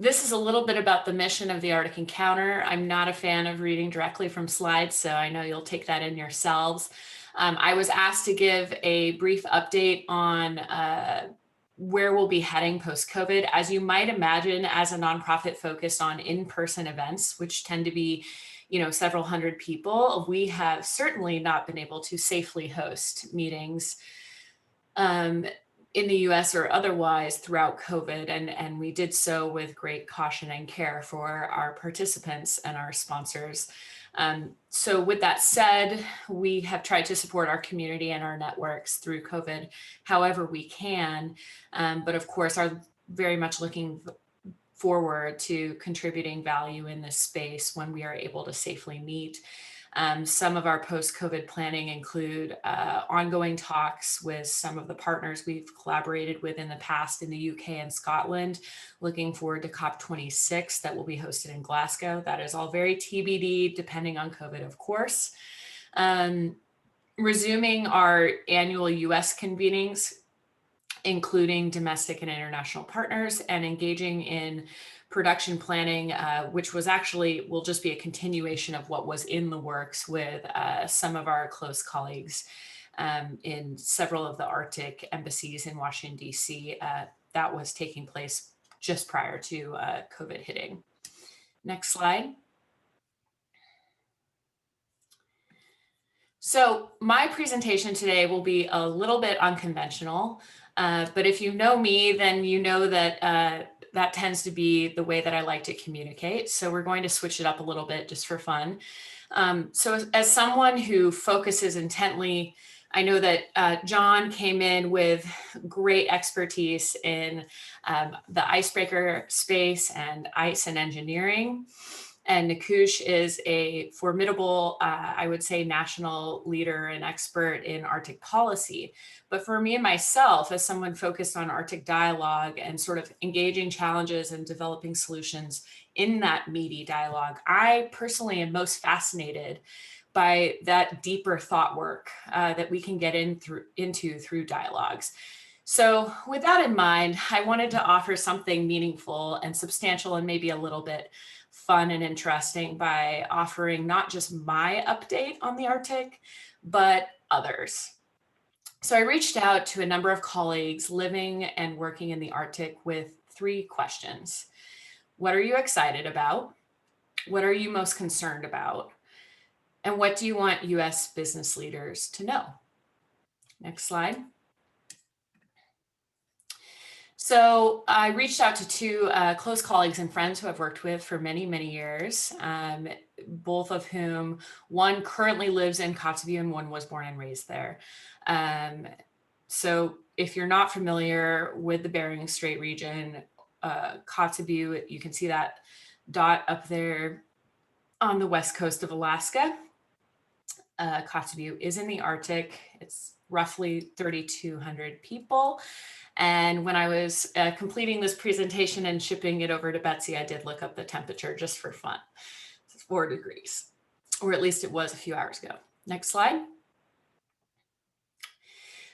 This is a little bit about the mission of the Arctic Encounter. I'm not a fan of reading directly from slides, so I know you'll take that in yourselves. I was asked to give a brief update on where we'll be heading post-COVID. As you might imagine, as a nonprofit focused on in-person events, which tend to be, several hundred people, we have certainly not been able to safely host meetings in the US or otherwise throughout COVID. And we did so with great caution and care for our participants and our sponsors. So with that said, we have tried to support our community and our networks through COVID however we can, but of course are very much looking forward to contributing value in this space when we are able to safely meet. Some of our post-COVID planning include ongoing talks with some of the partners we've collaborated with in the past in the UK and Scotland, looking forward to COP26 that will be hosted in Glasgow. That is all very TBD, depending on COVID, of course. Resuming our annual US convenings, including domestic and international partners, and engaging in production planning, which will just be a continuation of what was in the works with some of our close colleagues in several of the Arctic embassies in Washington, DC. That was taking place just prior to COVID hitting. Next slide. So my presentation today will be a little bit unconventional, but if you know me, then you know that that tends to be the way that I like to communicate. So we're going to switch it up a little bit just for fun. So as someone who focuses intently, I know that John came in with great expertise in the icebreaker space and ice and engineering. And Nikush is a formidable, I would say, national leader and expert in Arctic policy. But for me and myself, as someone focused on Arctic dialogue and sort of engaging challenges and developing solutions in that meaty dialogue, I personally am most fascinated by that deeper thought work that we can get into through dialogues. So with that in mind, I wanted to offer something meaningful and substantial and maybe a little bit fun and interesting by offering not just my update on the Arctic, but others. So I reached out to a number of colleagues living and working in the Arctic with 3 questions. What are you excited about? What are you most concerned about? And what do you want US business leaders to know? Next slide. So I reached out to two close colleagues and friends who I've worked with for many, many years, both of whom, one currently lives in Kotzebue and one was born and raised there. So if you're not familiar with the Bering Strait region, Kotzebue, you can see that dot up there on the west coast of Alaska. Kotzebue is in the Arctic. It's roughly 3,200 people. And when I was completing this presentation and shipping it over to Betsy, I did look up the temperature just for fun. It's 4 degrees, or at least it was a few hours ago. Next slide.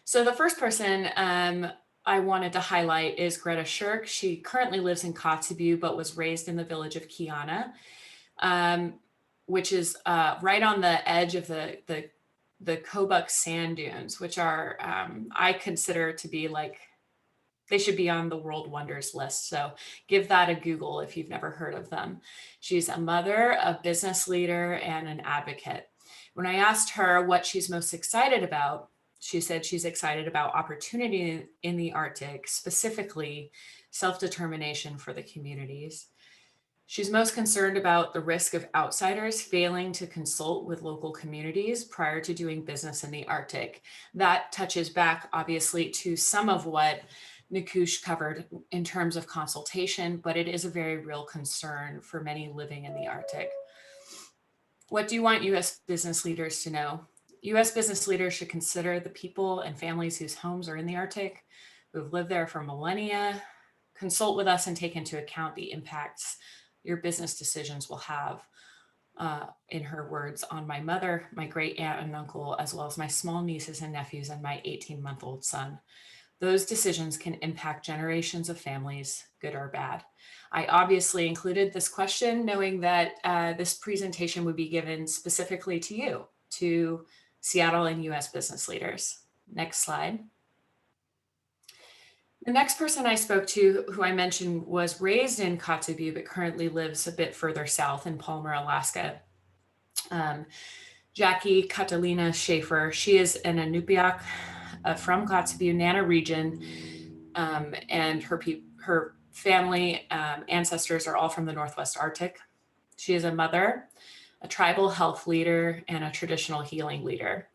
So the first person I wanted to highlight is Greta Shirk. She currently lives in Kotzebue, but was raised in the village of Kiana, which is right on the edge of the Kobuk sand dunes, which are, I consider to be like, they should be on the World Wonders list. So give that a Google if you've never heard of them. She's a mother, a business leader, and an advocate. When I asked her what she's most excited about, she said she's excited about opportunity in the Arctic, specifically self-determination for the communities. She's most concerned about the risk of outsiders failing to consult with local communities prior to doing business in the Arctic. That touches back, obviously, to some of what Nikush covered in terms of consultation, but it is a very real concern for many living in the Arctic. What do you want U.S. business leaders to know? U.S. business leaders should consider the people and families whose homes are in the Arctic, who have lived there for millennia. Consult with us and take into account the impacts your business decisions will have, in her words, on my mother, my great aunt and uncle, as well as my small nieces and nephews and my 18-month-old son. Those decisions can impact generations of families, good or bad. I obviously included this question knowing that this presentation would be given specifically to you, to Seattle and US business leaders. Next slide. The next person I spoke to, who I mentioned was raised in Kotzebue, but currently lives a bit further south in Palmer, Alaska. Jackie Catalina Shaffer. She is an Inupiaq from Kotzebue, Nana region, and her family ancestors are all from the Northwest Arctic. She is a mother, a tribal health leader, and a traditional healing leader.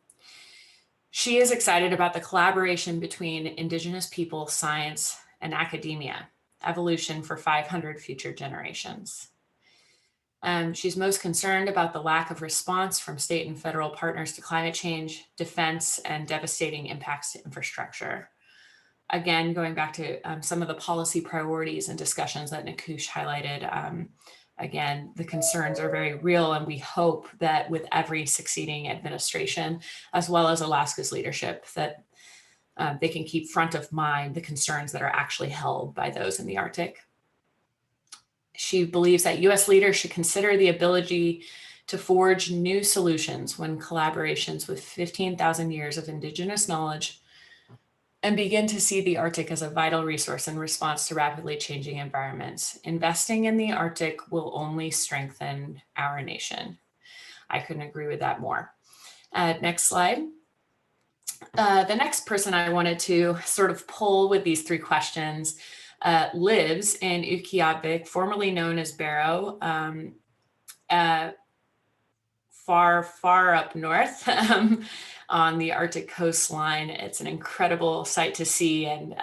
She is excited about the collaboration between Indigenous people, science, and academia, evolution for 500 future generations. She's most concerned about the lack of response from state and federal partners to climate change, defense, and devastating impacts to infrastructure. Again, going back to some of the policy priorities and discussions that Nikush highlighted, again, the concerns are very real, and we hope that with every succeeding administration, as well as Alaska's leadership, that they can keep front of mind the concerns that are actually held by those in the Arctic. She believes that US leaders should consider the ability to forge new solutions when collaborations with 15,000 years of Indigenous knowledge, and begin to see the Arctic as a vital resource in response to rapidly changing environments. Investing in the Arctic will only strengthen our nation. I couldn't agree with that more. Next slide. The next person I wanted to sort of pull with these three questions lives in Utqiagvik, formerly known as Barrow, far up north on the Arctic coastline. It's an incredible sight to see. And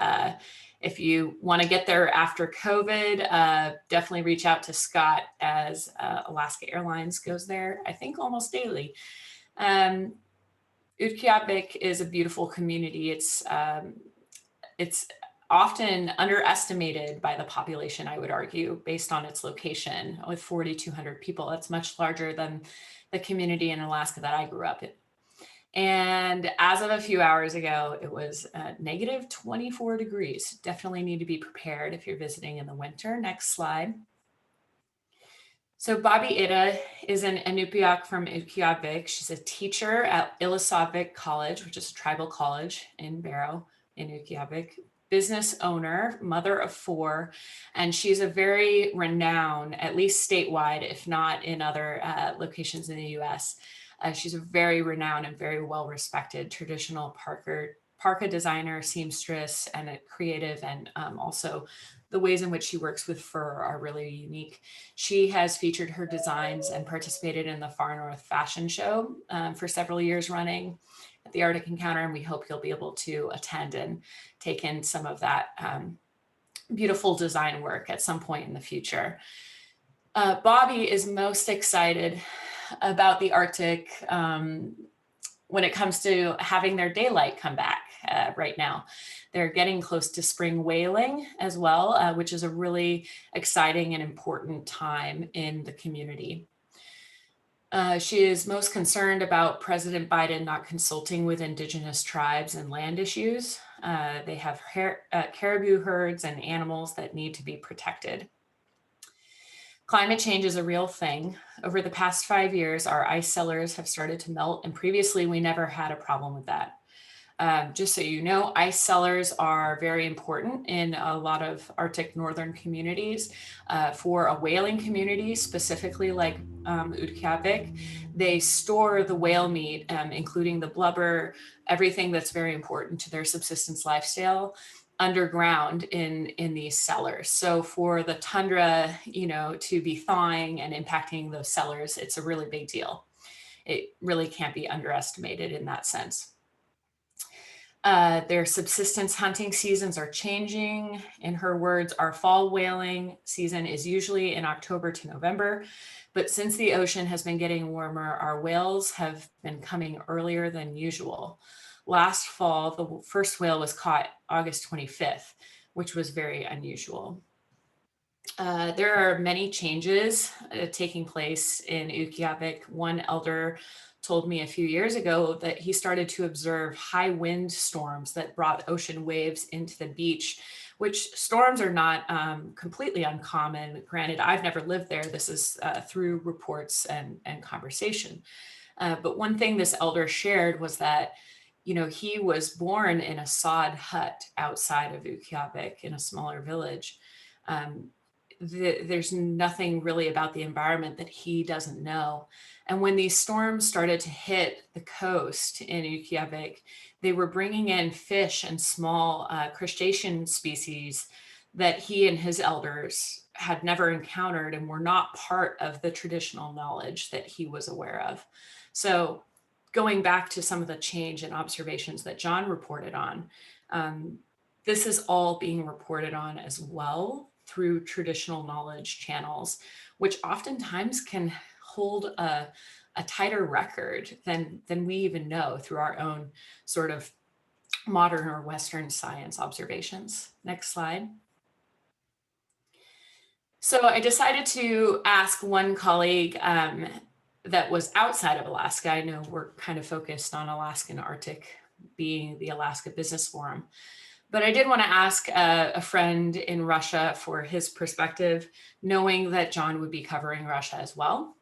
if you want to get there after COVID, definitely reach out to Scott, as Alaska Airlines goes there, I think almost daily. Utqiagvik is a beautiful community. It's often underestimated by the population, I would argue, based on its location. With 4,200 people, that's much larger than the community in Alaska that I grew up in. And as of a few hours ago, it was negative 24 degrees. Definitely need to be prepared if you're visiting in the winter. Next slide. So Bobby Ida is an Inupiaq from Utqiagvik. She's a teacher at Ilisavik College, which is a tribal college in Barrow in Utqiagvik. Business owner, mother of 4, and she's a very renowned, at least statewide, if not in other locations in the US. She's a very renowned and very well-respected traditional Parker parka designer, seamstress, and a creative, and also the ways in which she works with fur are really unique. She has featured her designs and participated in the Far North Fashion Show for several years running at the Arctic Encounter, and we hope you'll be able to attend and take in some of that beautiful design work at some point in the future. Bobby is most excited about the Arctic when it comes to having their daylight come back right now. They're getting close to spring whaling as well, which is a really exciting and important time in the community. She is most concerned about President Biden not consulting with Indigenous tribes and land issues. They have caribou herds and animals that need to be protected. Climate change is a real thing. Over the past 5 years, our ice cellars have started to melt, and previously we never had a problem with that. Just so you know, ice cellars are very important in a lot of Arctic northern communities. For a whaling community, specifically like Utqiagvik, they store the whale meat, including the blubber, everything that's very important to their subsistence lifestyle, underground in these cellars. So for the tundra, to be thawing and impacting those cellars, it's a really big deal. It really can't be underestimated in that sense. Their subsistence hunting seasons are changing. In her words, our fall whaling season is usually in October to November, but since the ocean has been getting warmer, our whales have been coming earlier than usual. Last fall, the first whale was caught August 25th, which was very unusual. There are many changes taking place in Utqiagvik. One elder told me a few years ago that he started to observe high wind storms that brought ocean waves into the beach, which storms are not completely uncommon. Granted, I've never lived there. This is through reports and conversation. But one thing this elder shared was that he was born in a sod hut outside of Utqiagvik in a smaller village. There's nothing really about the environment that he doesn't know. And when these storms started to hit the coast in Utqiagvik, they were bringing in fish and small crustacean species that he and his elders had never encountered and were not part of the traditional knowledge that he was aware of. So going back to some of the change and observations that John reported on, this is all being reported on as well through traditional knowledge channels, which oftentimes can hold a tighter record than we even know through our own sort of modern or Western science observations. Next slide. So I decided to ask one colleague that was outside of Alaska. I know we're kind of focused on Alaska and Arctic being the Alaska Business Forum, but I did want to ask a friend in Russia for his perspective, knowing that John would be covering Russia as well.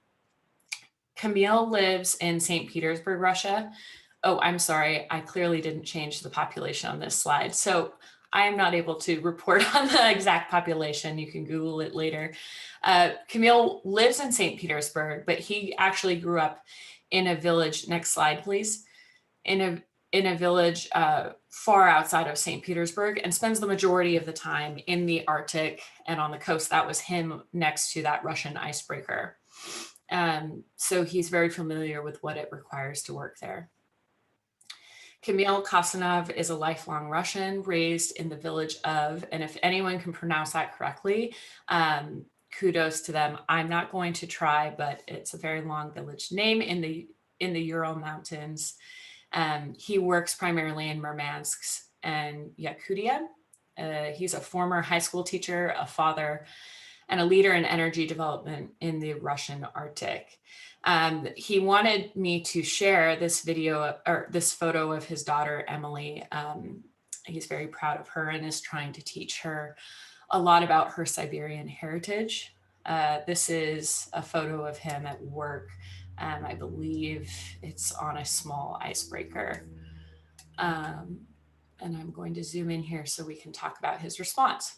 Camille lives in St. Petersburg, Russia. Oh, I'm sorry, I clearly didn't change the population on this slide. So I am not able to report on the exact population. You can Google it later. Camille lives in St. Petersburg, but he actually grew up in a village, next slide, please, in a village far outside of St. Petersburg, and spends the majority of the time in the Arctic and on the coast. That was him next to that Russian icebreaker. So he's very familiar with what it requires to work there. Camille Kasanov is a lifelong Russian raised in the village of, and if anyone can pronounce that correctly, kudos to them. I'm not going to try, but it's a very long village name in the Ural Mountains. He works primarily in Murmansk and Yakutia. He's a former high school teacher, a father, and a leader in energy development in the Russian Arctic. He wanted me to share this video or this photo of his daughter, Emily. He's very proud of her and is trying to teach her a lot about her Siberian heritage. This is a photo of him at work. I believe it's on a small icebreaker. And I'm going to zoom in here so we can talk about his response.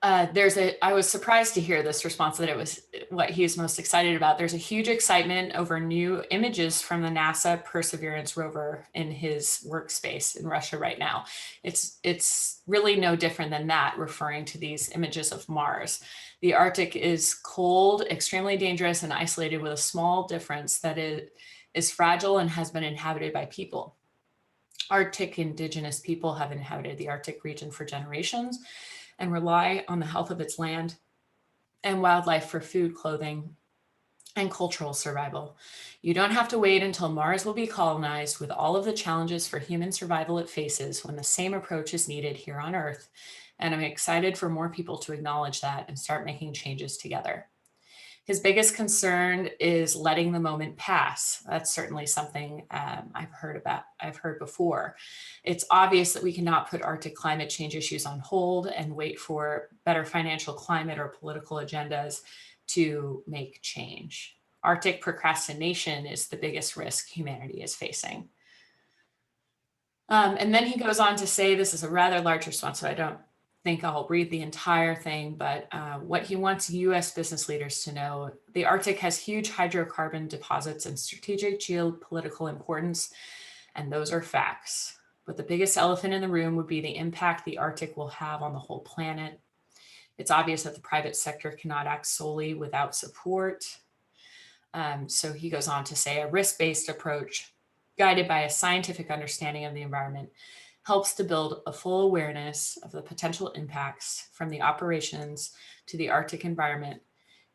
I was surprised to hear this response that it was what he's most excited about. There's a huge excitement over new images from the NASA Perseverance rover in his workspace in Russia right now. It's really no different than that, referring to these images of Mars. The Arctic is cold, extremely dangerous, and isolated, with a small difference that it is fragile and has been inhabited by people. Arctic indigenous people have inhabited the Arctic region for generations and rely on the health of its land and wildlife for food, clothing, and cultural survival. You don't have to wait until Mars will be colonized with all of the challenges for human survival it faces when the same approach is needed here on Earth. And I'm excited for more people to acknowledge that and start making changes together. His biggest concern is letting the moment pass. That's certainly something I've heard before. It's obvious that we cannot put Arctic climate change issues on hold and wait for better financial climate or political agendas to make change. Arctic procrastination is the biggest risk humanity is facing. And then he goes on to say, this is a rather large response, so I don't think I'll read the entire thing, but what he wants US business leaders to know: the Arctic has huge hydrocarbon deposits and strategic geopolitical importance, and those are facts. But the biggest elephant in the room would be the impact the Arctic will have on the whole planet. It's obvious that the private sector cannot act solely without support. So he goes on to say, a risk-based approach guided by a scientific understanding of the environment helps to build a full awareness of the potential impacts from the operations to the Arctic environment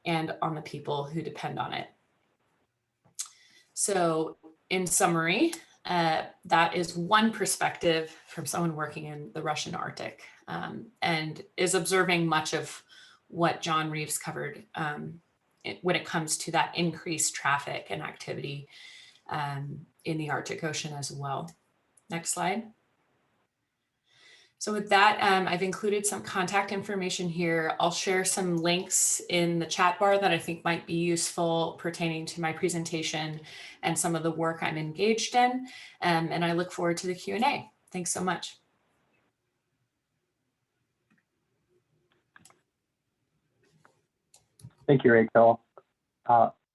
and on the people who depend on it. So in summary, that is one perspective from someone working in the Russian Arctic and is observing much of what John Reeves covered when it comes to that increased traffic and activity in the Arctic Ocean as well. Next slide. So with that, I've included some contact information here. I'll share some links in the chat bar that I think might be useful pertaining to my presentation and some of the work I'm engaged in. And I look forward to the Q&A. Thanks so much. Thank you, Rachel.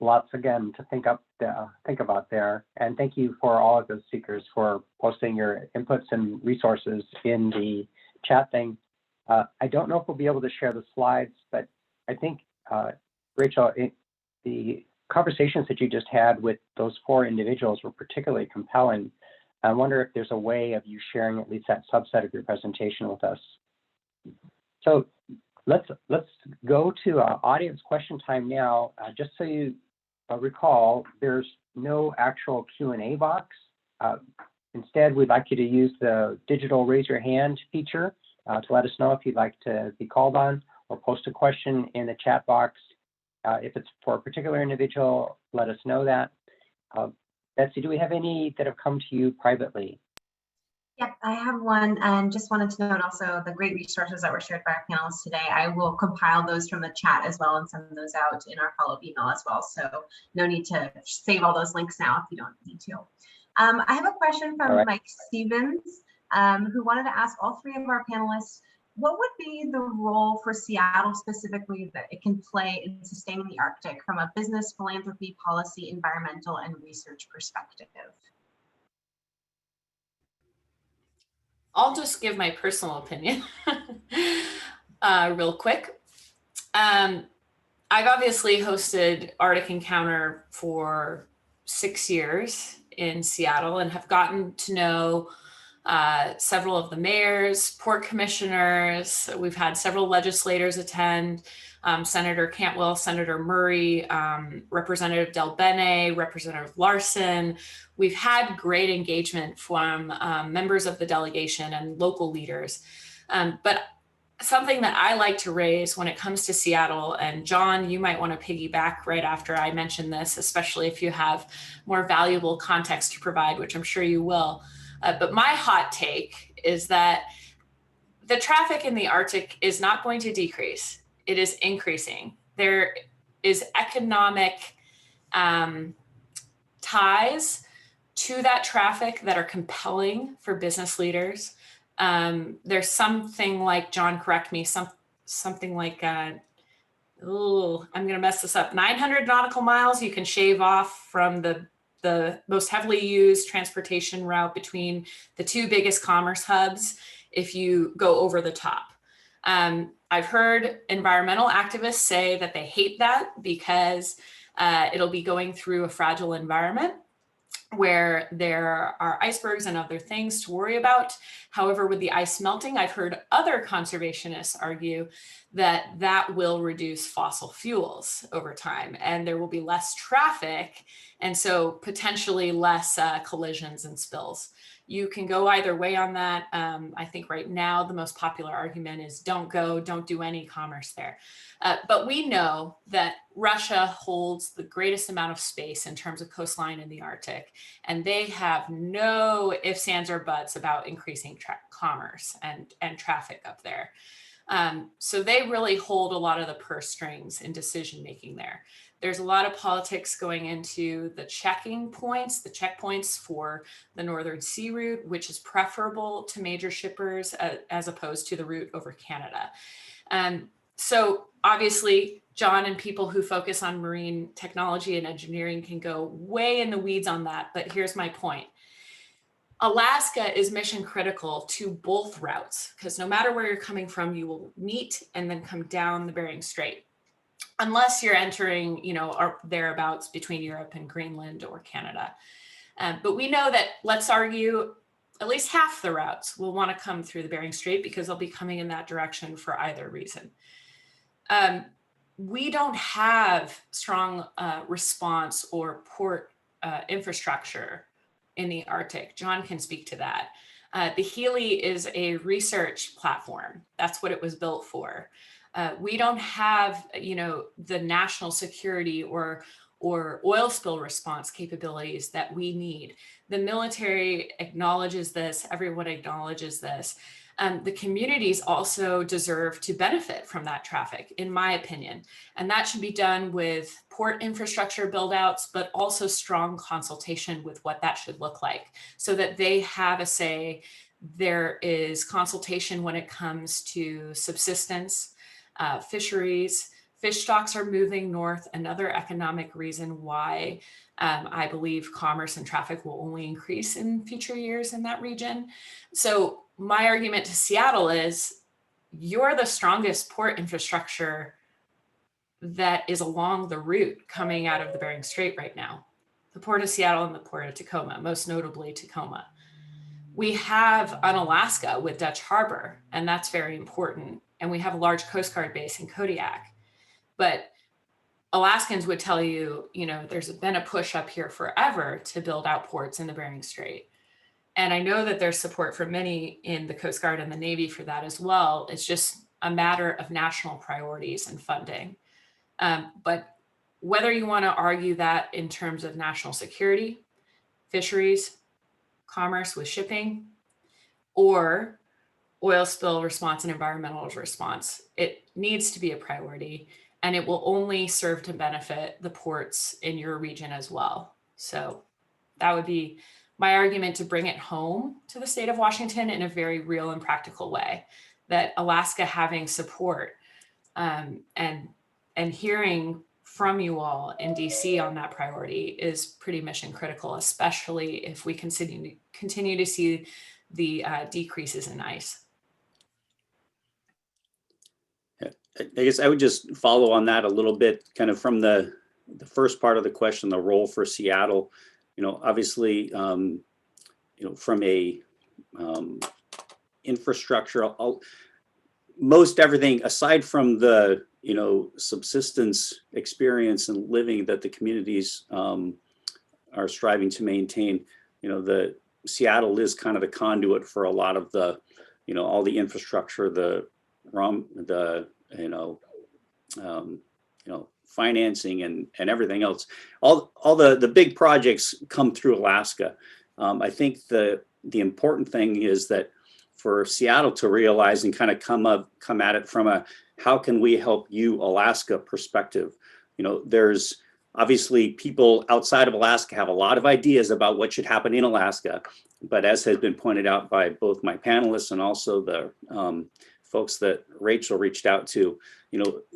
Lots again to think about there, and thank you for all of those speakers for posting your inputs and resources in the chat thing. I don't know if we'll be able to share the slides, but I think Rachel, the conversations that you just had with those 4 individuals were particularly compelling. I wonder if there's a way of you sharing at least that subset of your presentation with us. So let's go to audience question time now. Just so you recall, there's no actual Q&A box. Instead, we'd like you to use the digital raise your hand feature to let us know if you'd like to be called on, or post a question in the chat box. If it's for a particular individual, let us know that. Betsy, do we have any that have come to you privately? Yep, I have one, and just wanted to note also the great resources that were shared by our panelists today. I will compile those from the chat as well and send those out in our follow-up email as well. So no need to save all those links now if you don't need to. I have a question from Mike Stevens, who wanted to ask all 3 of our panelists, what would be the role for Seattle specifically that it can play in sustaining the Arctic from a business, philanthropy, policy, environmental, and research perspective? I'll just give my personal opinion real quick. I've obviously hosted Arctic Encounter for 6 years in Seattle and have gotten to know several of the mayors, port commissioners. We've had several legislators attend, Senator Cantwell, Senator Murray, Representative Del Bene, Representative Larson. We've had great engagement from members of the delegation and local leaders. But something that I like to raise when it comes to Seattle, and John, you might want to piggyback right after I mention this, especially if you have more valuable context to provide, which I'm sure you will. But my hot take is that the traffic in the Arctic is not going to decrease. It is increasing. There is economic ties to that traffic that are compelling for business leaders. There's something like, John, correct me, something like, oh, I'm going to mess this up, 900 nautical miles you can shave off from the most heavily used transportation route between the two biggest commerce hubs if you go over the top. I've heard environmental activists say that they hate that because it'll be going through a fragile environment where there are icebergs and other things to worry about. However, with the ice melting, I've heard other conservationists argue that that will reduce fossil fuels over time and there will be less traffic and so potentially less collisions and spills. You can go either way on that. I think right now the most popular argument is don't do any commerce there. But we know that Russia holds the greatest amount of space in terms of coastline in the Arctic, and they have no ifs, ands, or buts about increasing commerce and traffic up there. So they really hold a lot of the purse strings in decision making there. There's a lot of politics going into the checkpoints for the Northern Sea route, which is preferable to major shippers as opposed to the route over Canada. So obviously, John and people who focus on marine technology and engineering can go way in the weeds on that, but here's my point. Alaska is mission critical to both routes because no matter where you're coming from, you will meet and then come down the Bering Strait. Unless you're entering, or thereabouts between Europe and Greenland or Canada. But we know that, let's argue, at least half the routes will want to come through the Bering Strait because they'll be coming in that direction for either reason. We don't have strong response or port infrastructure in the Arctic. John can speak to that. The Healy is a research platform. That's what it was built for. We don't have, the national security or oil spill response capabilities that we need. The military acknowledges this. Everyone acknowledges this. The communities also deserve to benefit from that traffic, in my opinion. And that should be done with port infrastructure build-outs, but also strong consultation with what that should look like so that they have a say. There is consultation when it comes to subsistence, fisheries. Fish stocks are moving north, another economic reason why I believe commerce and traffic will only increase in future years in that region. So my argument to Seattle is you're the strongest port infrastructure that is along the route coming out of the Bering Strait right now. The Port of Seattle and the Port of Tacoma, most notably Tacoma. We have Unalaska with Dutch Harbor, and that's very important. And we have a large Coast Guard base in Kodiak. But Alaskans would tell you, there's been a push up here forever to build out ports in the Bering Strait. And I know that there's support for many in the Coast Guard and the Navy for that as well. It's just a matter of national priorities and funding. But whether you want to argue that in terms of national security, fisheries, commerce with shipping, or oil spill response and environmental response, it needs to be a priority, and it will only serve to benefit the ports in your region as well. So that would be my argument to bring it home to the state of Washington in a very real and practical way, that Alaska having support and hearing from you all in DC on that priority is pretty mission critical, especially if we continue to see the decreases in ice. I guess I would just follow on that a little bit, kind of from the first part of the question, the role for Seattle. Obviously, from a infrastructure, most everything aside from the subsistence experience and living that the communities are striving to maintain. The Seattle is kind of the conduit for a lot of the, all the infrastructure, the financing and everything else. All the big projects come through Alaska. I think the important thing is that for Seattle to realize and kind of come at it from a how can we help you Alaska perspective. There's obviously people outside of Alaska have a lot of ideas about what should happen in Alaska. But as has been pointed out by both my panelists and also the folks that Rachel reached out to,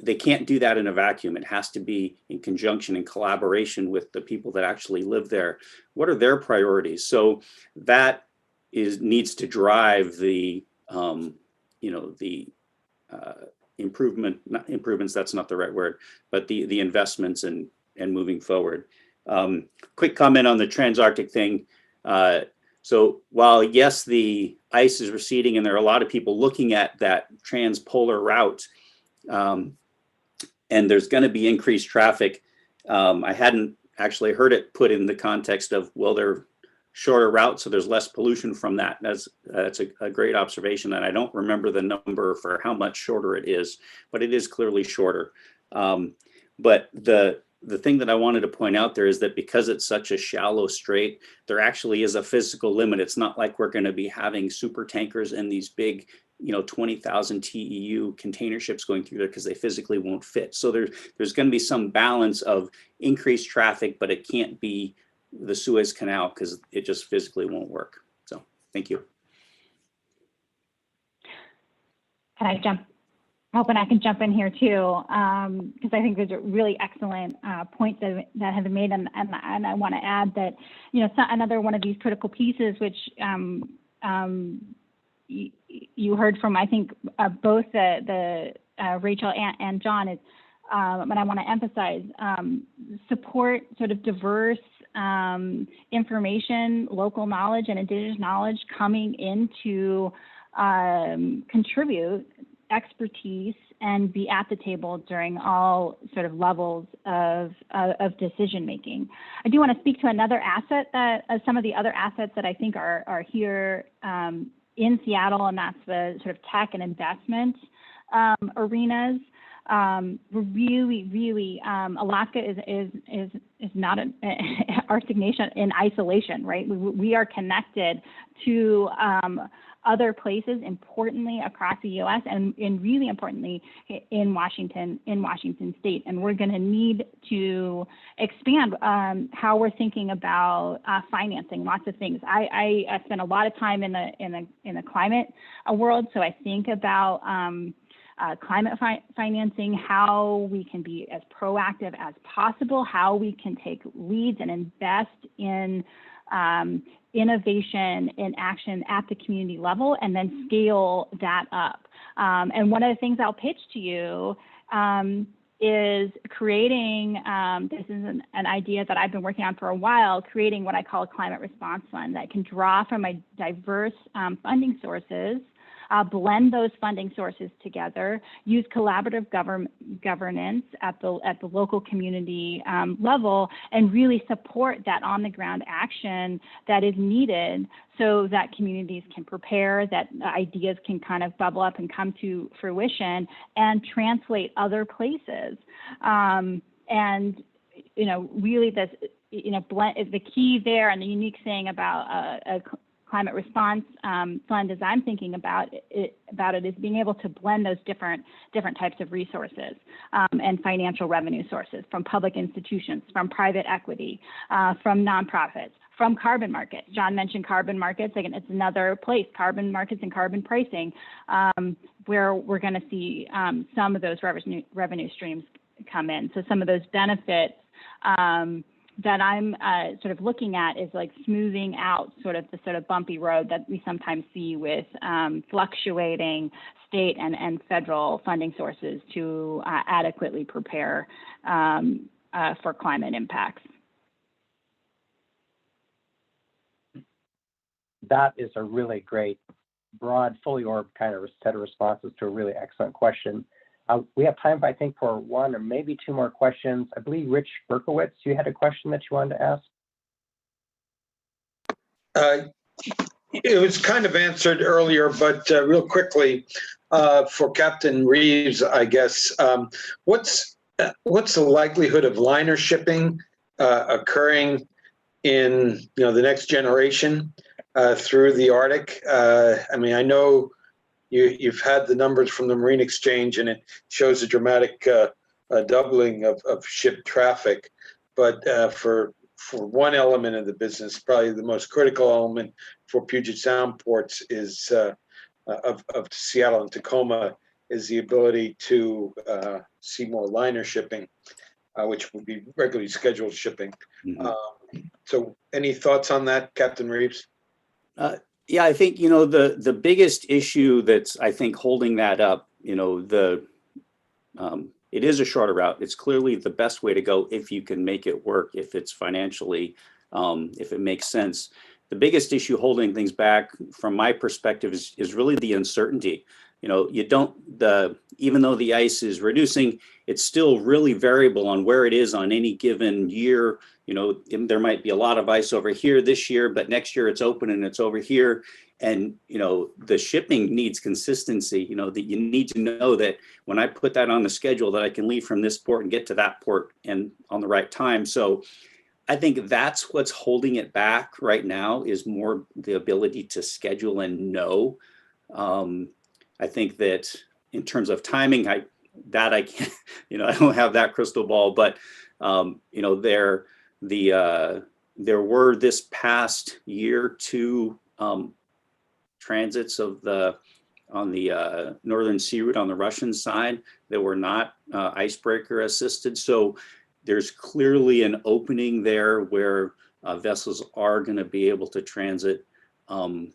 they can't do that in a vacuum. It has to be in conjunction and collaboration with the people that actually live there. What are their priorities? So that needs to drive the improvements, that's not the right word, but the investments and moving forward. Quick comment on the Trans-Arctic thing. So while yes, the ice is receding and there are a lot of people looking at that transpolar route, and there's going to be increased traffic, I hadn't actually heard it put in the context of, well, they're shorter routes, so there's less pollution from that. That's a great observation, and I don't remember the number for how much shorter it is, but it is clearly shorter. But the thing that I wanted to point out there is that because it's such a shallow strait, there actually is a physical limit. It's not like we're going to be having super tankers and these big, 20,000 TEU container ships going through there because they physically won't fit. So there's going to be some balance of increased traffic, but it can't be the Suez Canal because it just physically won't work. So thank you. Can I jump? Hoping I can jump in here too, because I think there's a really excellent point that have been made, and I want to add that another one of these critical pieces, which you heard from I think both the Rachel and John, is, and I want to emphasize, support sort of diverse information, local knowledge, and indigenous knowledge coming into contribute expertise and be at the table during all sort of levels of decision making. I do want to speak to another asset that some of the other assets that I think are here in Seattle, and that's the sort of tech and investment arenas. Really, Alaska is not an Arctic nation in isolation, right? We are connected to other places, importantly across the U.S. and really importantly in Washington State, and we're going to need to expand how we're thinking about financing lots of things. I spend a lot of time in the climate world, so I think about climate financing, how we can be as proactive as possible, how we can take leads and invest in innovation and action at the community level, and then scale that up. And one of the things I'll pitch to you is creating, this is an idea that I've been working on for a while, creating what I call a climate response fund that can draw from a diverse funding sources, blend those funding sources together, use collaborative governance at the local community level, and really support that on-the-ground action that is needed so that communities can prepare, that ideas can kind of bubble up and come to fruition and translate other places. And really this, blend is the key there, and the unique thing about a climate response fund, as I'm thinking about it, is being able to blend those different types of resources and financial revenue sources from public institutions, from private equity, from nonprofits, from carbon markets. John mentioned carbon markets. Again, it's another place, carbon markets and carbon pricing, where we're going to see some of those revenue streams come in. So some of those benefits that I'm sort of looking at is like smoothing out the sort of bumpy road that we sometimes see with fluctuating state and federal funding sources to adequately prepare for climate impacts. That is a really great, broad, fully orbed kind of set of responses to a really excellent question. We have time, I think, for one or maybe two more questions. I believe Rich Berkowitz, you had a question that you wanted to ask? It was kind of answered earlier, but real quickly, for Captain Reeves, I guess, what's the likelihood of liner shipping occurring in the next generation through the Arctic? I mean, I know you've had the numbers from the Marine Exchange, and it shows a dramatic doubling of ship traffic. But for for one element of the business, probably the most critical element for Puget Sound ports is of Seattle and Tacoma is the ability to see more liner shipping, which would be regularly scheduled shipping. So any thoughts on that, Captain Reeves? Yeah, I think, the biggest issue that's, I think, holding that up, it is a shorter route. It's clearly the best way to go if you can make it work, if it's financially, if it makes sense. The biggest issue holding things back from my perspective is really the uncertainty. Even though the ice is reducing, it's still really variable on where it is on any given year. There might be a lot of ice over here this year, but next year it's open and it's over here. And, the shipping needs consistency, that you need to know that when I put that on the schedule that I can leave from this port and get to that port and on the right time. So I think that's what's holding it back right now is more the ability to schedule and know. I think that in terms of timing, I can't, I don't have that crystal ball, but, there were this past year 2 transits on the northern sea route on the Russian side that were not icebreaker assisted. So there's clearly an opening there where vessels are going to be able to transit. I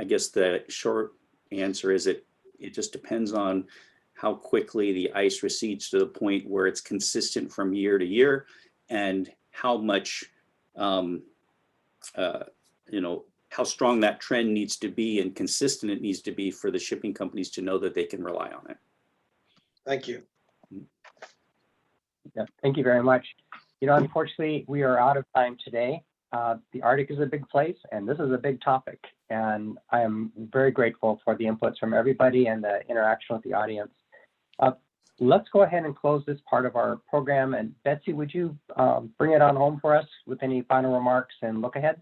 guess the short answer is it just depends on how quickly the ice recedes to the point where it's consistent from year to year, and how much, how strong that trend needs to be and consistent it needs to be for the shipping companies to know that they can rely on it. Thank you. Yeah, thank you very much. Unfortunately, we are out of time today. The Arctic is a big place, and this is a big topic. And I am very grateful for the inputs from everybody and the interaction with the audience. Let's go ahead and close this part of our program. And Betsy, would you bring it on home for us with any final remarks and look ahead?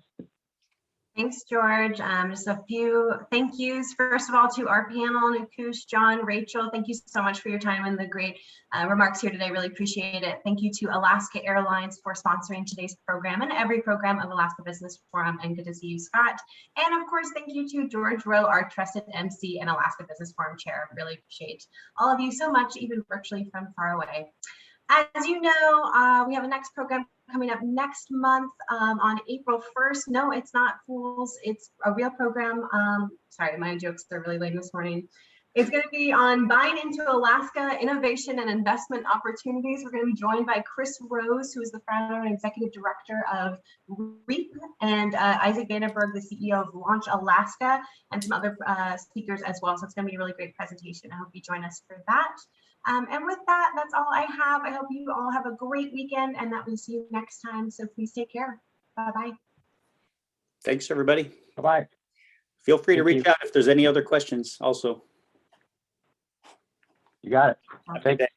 Thanks, George. Just a few thank yous. First of all, to our panel, Nukush, John, Rachel, thank you so much for your time and the great remarks here today. Really appreciate it. Thank you to Alaska Airlines for sponsoring today's program and every program of Alaska Business Forum. And good to see you, Scott. And of course, thank you to George Rowe, our trusted MC and Alaska Business Forum chair. Really appreciate all of you so much, even virtually from far away. As you know, we have a next program coming up next month on April 1st. No, it's not Fools. It's a real program. Sorry, my jokes are really late this morning. It's going to be on buying into Alaska, innovation and investment opportunities. We're going to be joined by Chris Rose, who is the founder and executive director of REAP, and Isaac Vandenberg, the CEO of Launch Alaska, and some other speakers as well. So it's going to be a really great presentation. I hope you join us for that. And with that, that's all I have. I hope you all have a great weekend and that we'll see you next time. So please take care. Bye-bye. Thanks, everybody. Bye-bye. Feel free to reach out if there's any other questions also. You got it. Have a good day.